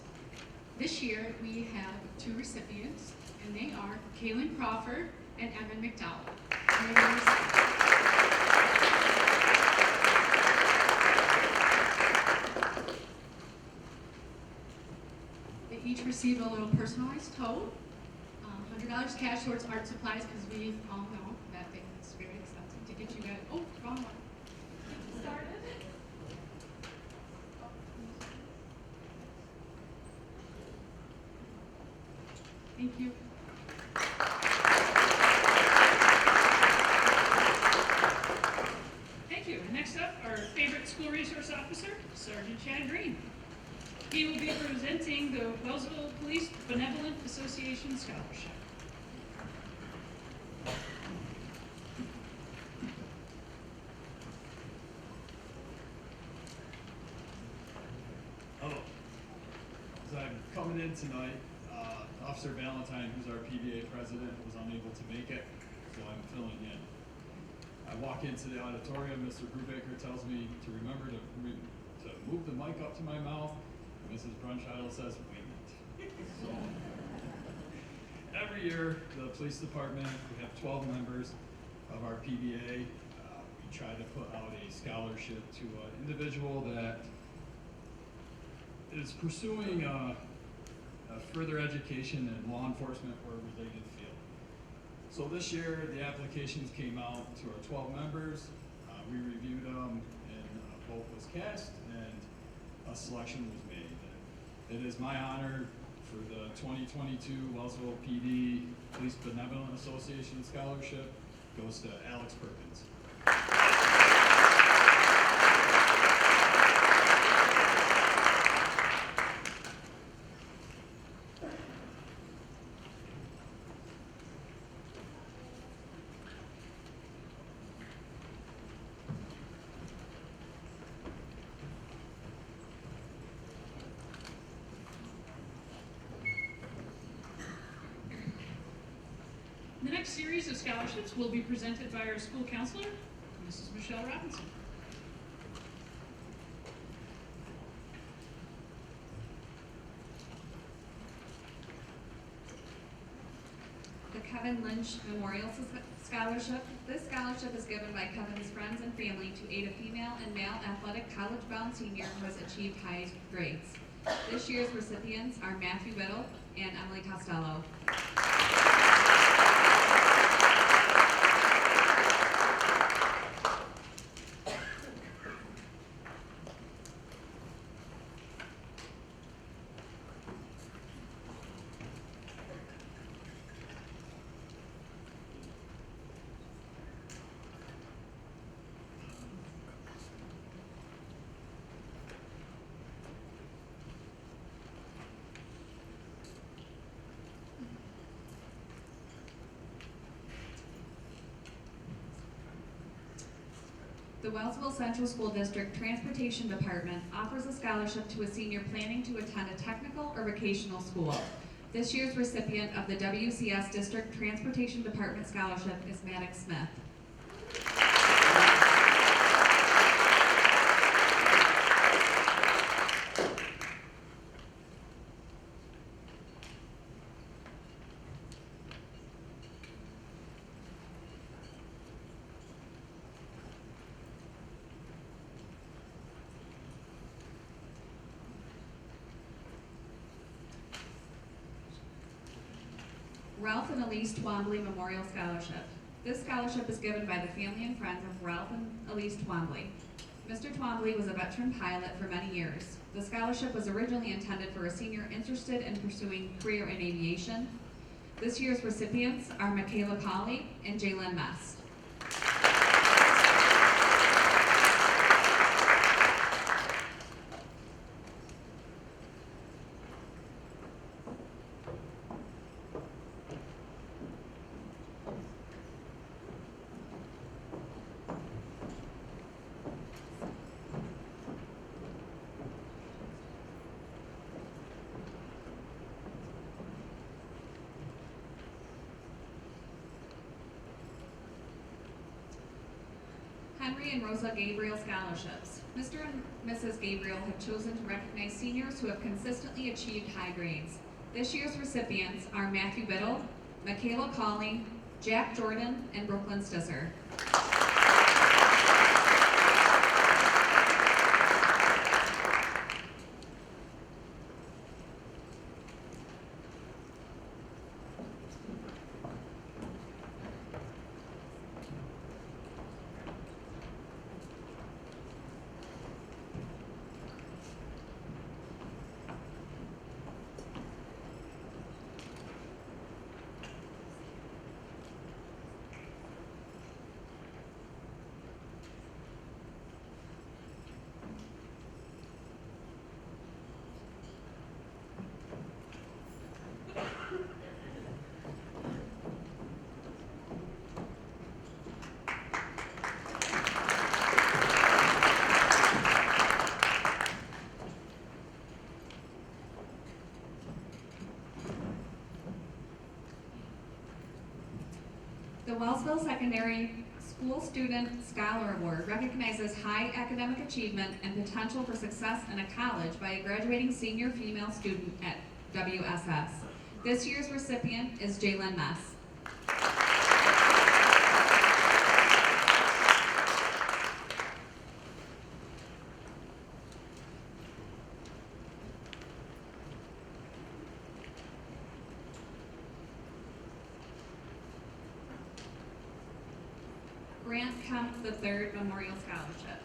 This year, we have two recipients, and they are Kaylin Crawford and Evan McDowell. They each receive a little personalized tote, $100 cash towards art supplies, because we all know that it's very expensive to get you guys. Oh, wrong one. Started. Thank you. Thank you. Next up, our favorite school resource officer, Sergeant Chad Green. He will be presenting the Wellsville Police Benevolent Association Scholarship. Hello. As I'm coming in tonight, Officer Valentine, who's our PBA president, was unable to make it, so I'm filling in. I walk into the auditorium, Mr. Brubaker tells me to remember to move the mic up to my mouth, and Mrs. Brunscheitel says, wing it. So, every year, the police department, we have 12 members of our PBA. We try to put out a scholarship to an individual that is pursuing a further education in law enforcement or related field. So this year, the applications came out to our 12 members. We reviewed them, and a vote was cast, and a selection was made. It is my honor for the 2022 Wellsville PD Police Benevolent Association Scholarship goes to Alex Perkins. next series of scholarships will be presented by our school counselor, Mrs. Michelle Robinson. The Kevin Lynch Memorial Scholarship. This scholarship is given by Kevin's friends and family to aid a female and male athletic college-bound senior who has achieved high grades. This year's recipients are Matthew Biddle and Emily Costello. The Wellsville Central School District Transportation Department offers a scholarship to a senior planning to attend a technical or vocational school. This year's recipient of the WCS District Transportation Department Scholarship is Maddox Smith. Ralph and Elise Twombly Memorial Scholarship. This scholarship is given by the family and friends of Ralph and Elise Twombly. Mr. Twombly was a veteran pilot for many years. The scholarship was originally intended for a senior interested in pursuing career in aviation. This year's recipients are Michaela Colley and Jalen Mess. Henry and Rosa Gabriel Scholarships. Mr. and Mrs. Gabriel have chosen to recognize seniors who have consistently achieved high grades. This year's recipients are Matthew Biddle, Michaela Colley, Jack Jordan, and Brooklyn Stisser. The Wellsville Secondary School Student Scholar Award recognizes high academic achievement and potential for success in a college by a graduating senior female student at WSS. This year's recipient is Jalen Mess. Grant Kemp III Memorial Scholarship.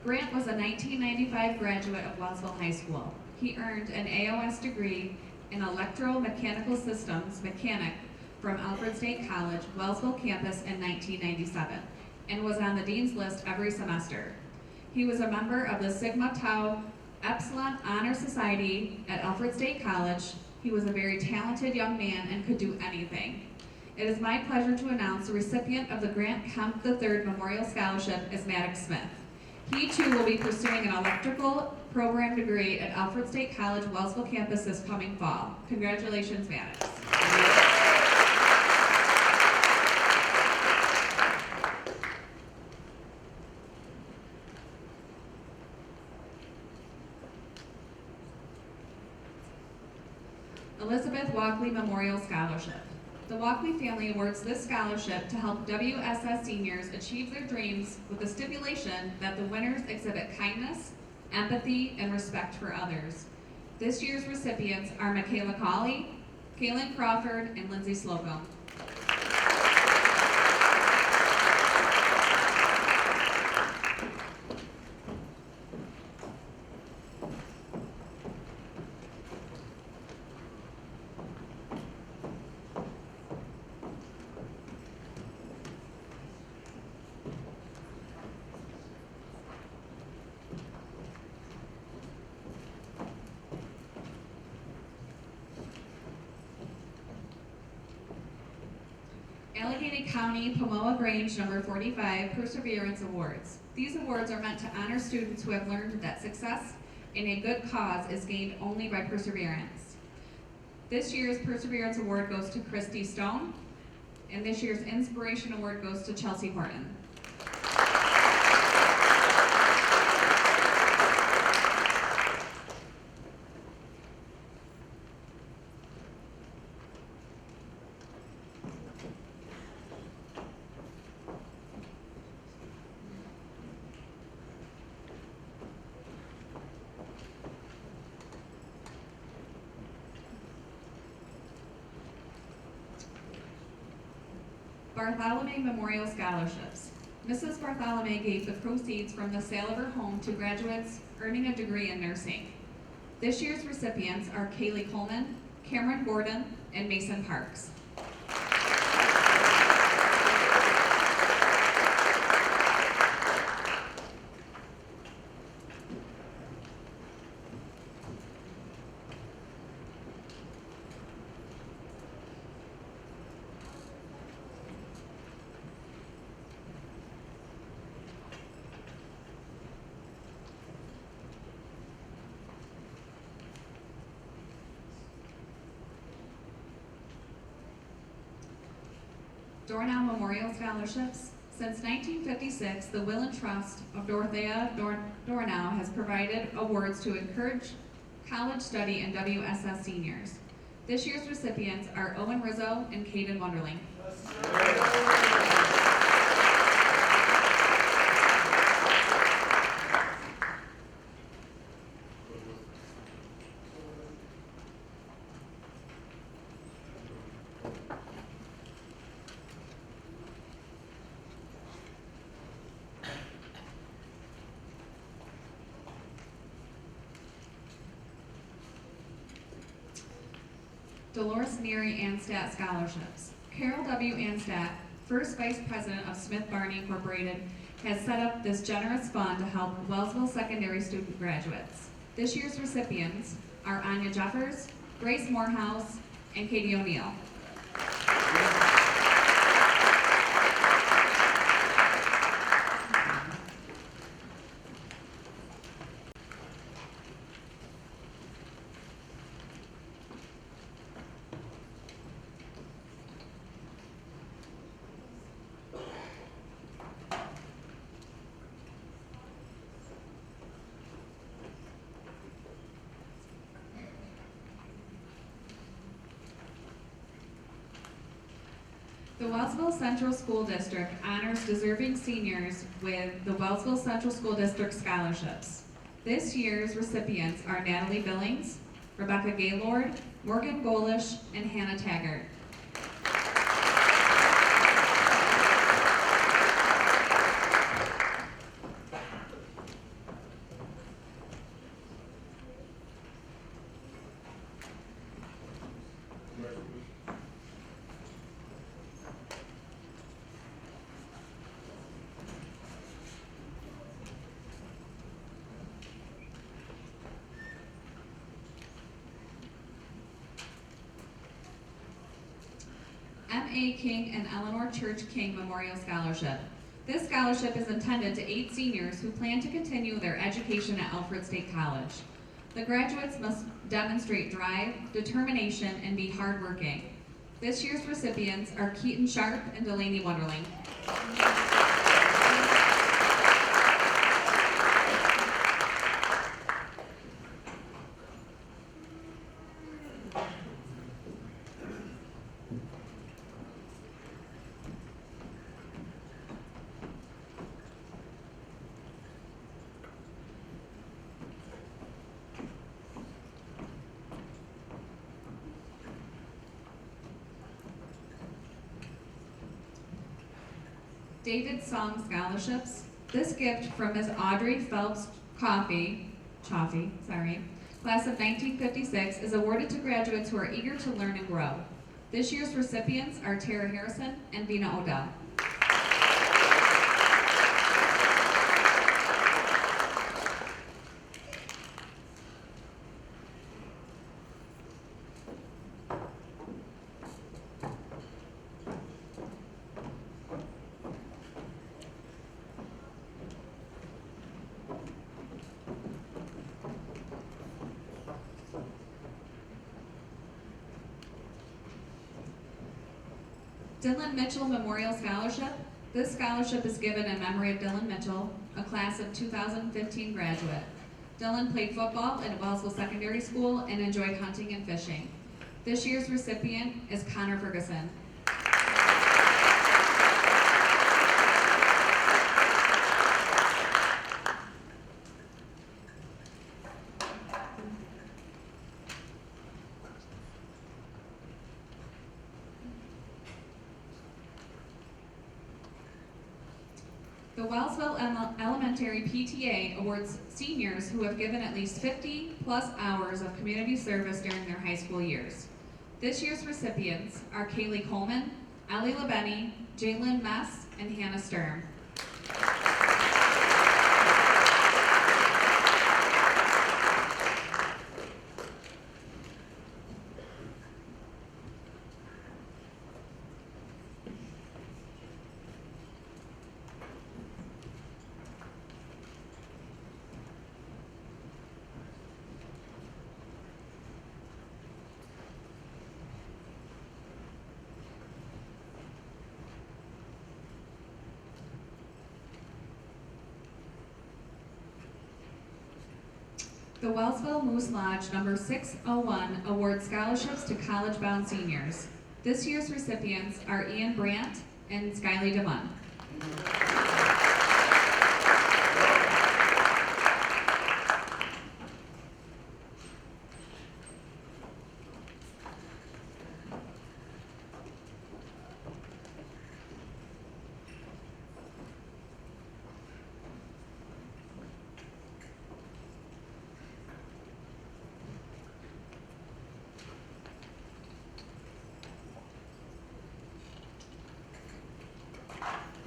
Grant was a 1995 graduate of Wellsville High School. He earned an AOS degree in Electromechanical Systems Mechanic from Alfred State College, Wellsville campus in 1997, and was on the Dean's List every semester. He was a member of the Sigma Tau Epsilon Honor Society at Alfred State College. He was a very talented young man and could do anything. It is my pleasure to announce the recipient of the Grant Kemp III Memorial Scholarship is Maddox Smith. He too will be pursuing an electrical program degree at Alfred State College Wellsville campus this coming fall. Congratulations, Maddox. Elizabeth Walkley Memorial Scholarship. The Walkley family awards this scholarship to help WSS seniors achieve their dreams with the stipulation that the winners exhibit kindness, empathy, and respect for others. This year's recipients are Michaela Cawley, Kaylin Crawford, and Lindsay Slocum. Allegheny County Pomoa Grange number 45 Perseverance Awards. These awards are meant to honor students who have learned that success in a good cause is gained only by perseverance. This year's Perseverance Award goes to Christy Stone, and this year's Inspiration Award goes to Chelsea Horton. Bartholomew Memorial Scholarships. Mrs. Bartholomew gave the proceeds from the sale of her home to graduates earning a degree in nursing. This year's recipients are Kaylee Coleman, Cameron Gordon, and Mason Parks. Dornow Memorial Scholarships. Since 1956, the Will and Trust of Dorothea Dornow has provided awards to encourage college study in WSS seniors. This year's recipients are Owen Rizzo and Caden Wunderling. Dolores Neary Anstat Scholarships. Carol W. Anstat, first Vice President of Smith Barney Incorporated, has set up this generous fund to help Wellsville secondary student graduates. This year's recipients are Anya Jeffers, Grace Morehouse, and Katie O'Neill. The Wellsville Central School District honors deserving seniors with the Wellsville Central School District Scholarships. This year's recipients are Natalie Billings, Rebecca Gaylord, Morgan Golish, and Hannah Taggart. M.A. King and Eleanor Church King Memorial Scholarship. This scholarship is intended to aid seniors who plan to continue their education at Alfred State College. The graduates must demonstrate drive, determination, and be hardworking. This year's recipients are Keaton Sharp and Delaney Wunderling. David Song Scholarships. This gift from Ms. Audrey Phelps Chaffee, class of 1956, is awarded to graduates who are eager to learn and grow. This year's recipients are Tara Harrison and Vina Odell. Dylan Mitchell Memorial Scholarship. This scholarship is given in memory of Dylan Mitchell, a class of 2015 graduate. Dylan played football at Wellsville Secondary School and enjoyed hunting and fishing. This year's recipient is Connor Ferguson. The Wellsville Elementary PTA awards seniors who have given at least 50+ hours of community service during their high school years. This year's recipients are Kaylee Coleman, Ellie Labeni, Jalen Mess, and Hannah Sturm. The Wellsville Moose Lodge number 601 awards scholarships to college-bound seniors. This year's recipients are Ian Brandt and Skyly DeMunn.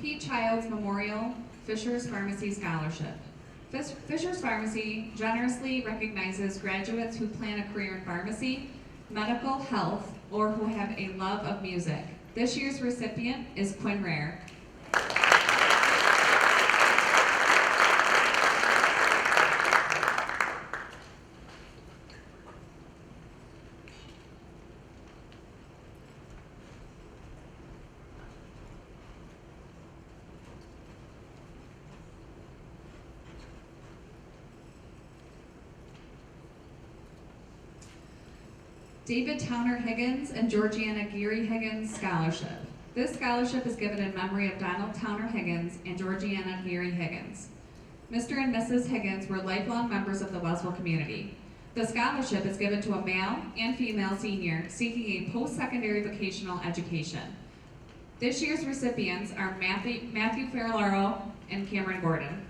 Pete Childs Memorial Fisher's Pharmacy Scholarship. Fisher's Pharmacy generously recognizes graduates who plan a career in pharmacy, medical, health, or who have a love of music. This year's recipient is Quinn Rare. David Towner Higgins and Georgiana Geary Higgins Scholarship. This scholarship is given in memory of Donald Towner Higgins and Georgiana Geary Higgins. Mr. and Mrs. Higgins were lifelong members of the Wellsville community. The scholarship is given to a male and female senior seeking a post-secondary vocational education. This year's recipients are Matthew Ferraro and Cameron Gordon.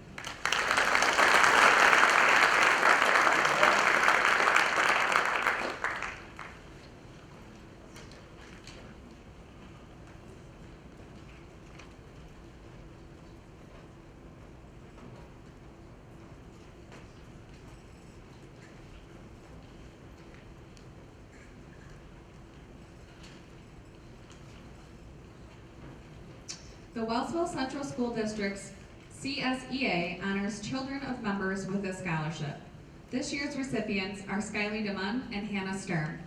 The Wellsville Central School District's CSEA honors children of members with this scholarship. This year's recipients are Skyly DeMunn and Hannah Sturm.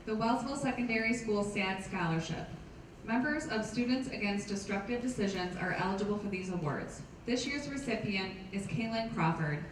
The Wellsville Secondary School SAD Scholarship. Members of Students Against Destructive Decisions are eligible for these awards. This year's recipient is Kaylin Crawford.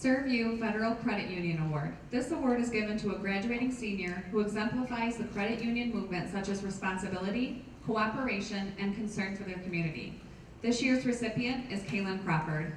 Serve You Federal Credit Union Award. This award is given to a graduating senior who exemplifies the credit union movement such as responsibility, cooperation, and concern for their community. This year's recipient is Kaylin Crawford.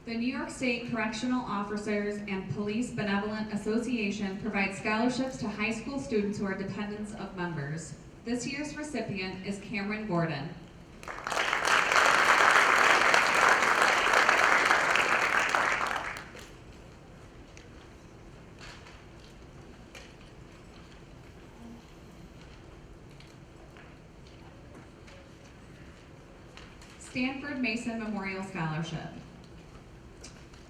The New York State Correctional Officers and Police Benevolent Association provides scholarships to high school students who are dependents of members. This year's recipient is Cameron Gordon. Stanford Mason Memorial Scholarship.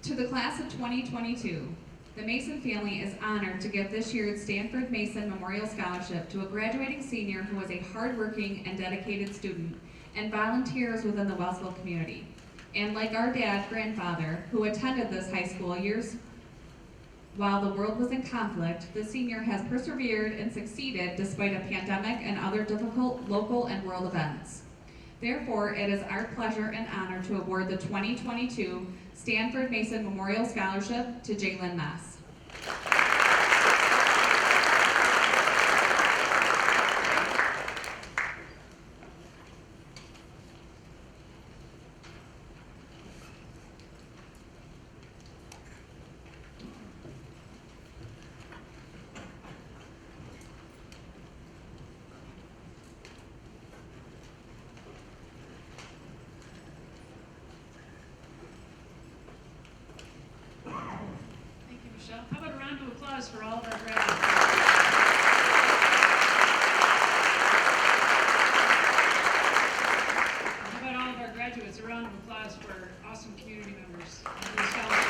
To the class of 2022, the Mason family is honored to give this year's Stanford Mason Memorial Scholarship to a graduating senior who is a hardworking and dedicated student and volunteers within the Wellsville community. And like our grandfather, who attended this high school years while the world was in conflict, the senior has persevered and succeeded despite a pandemic and other difficult local and world events. Therefore, it is our pleasure and honor to award the 2022 Stanford Mason Memorial Scholarship to Jalen Mess. Michelle. How about a round of applause for all of our graduates? How about all of our graduates? A round of applause for awesome community members and the scholarship.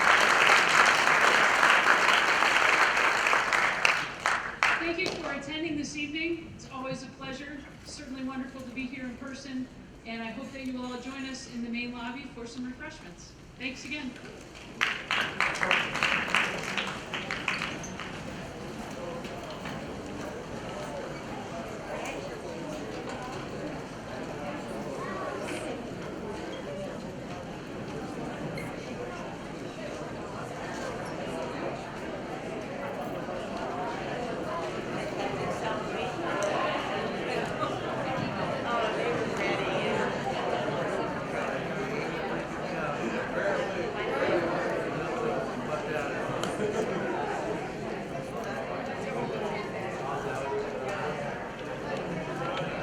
Thank you for attending this evening. It's always a pleasure. Certainly wonderful to be here in person, and I hope that you will all join us in the main lobby for some refreshments. Thanks again.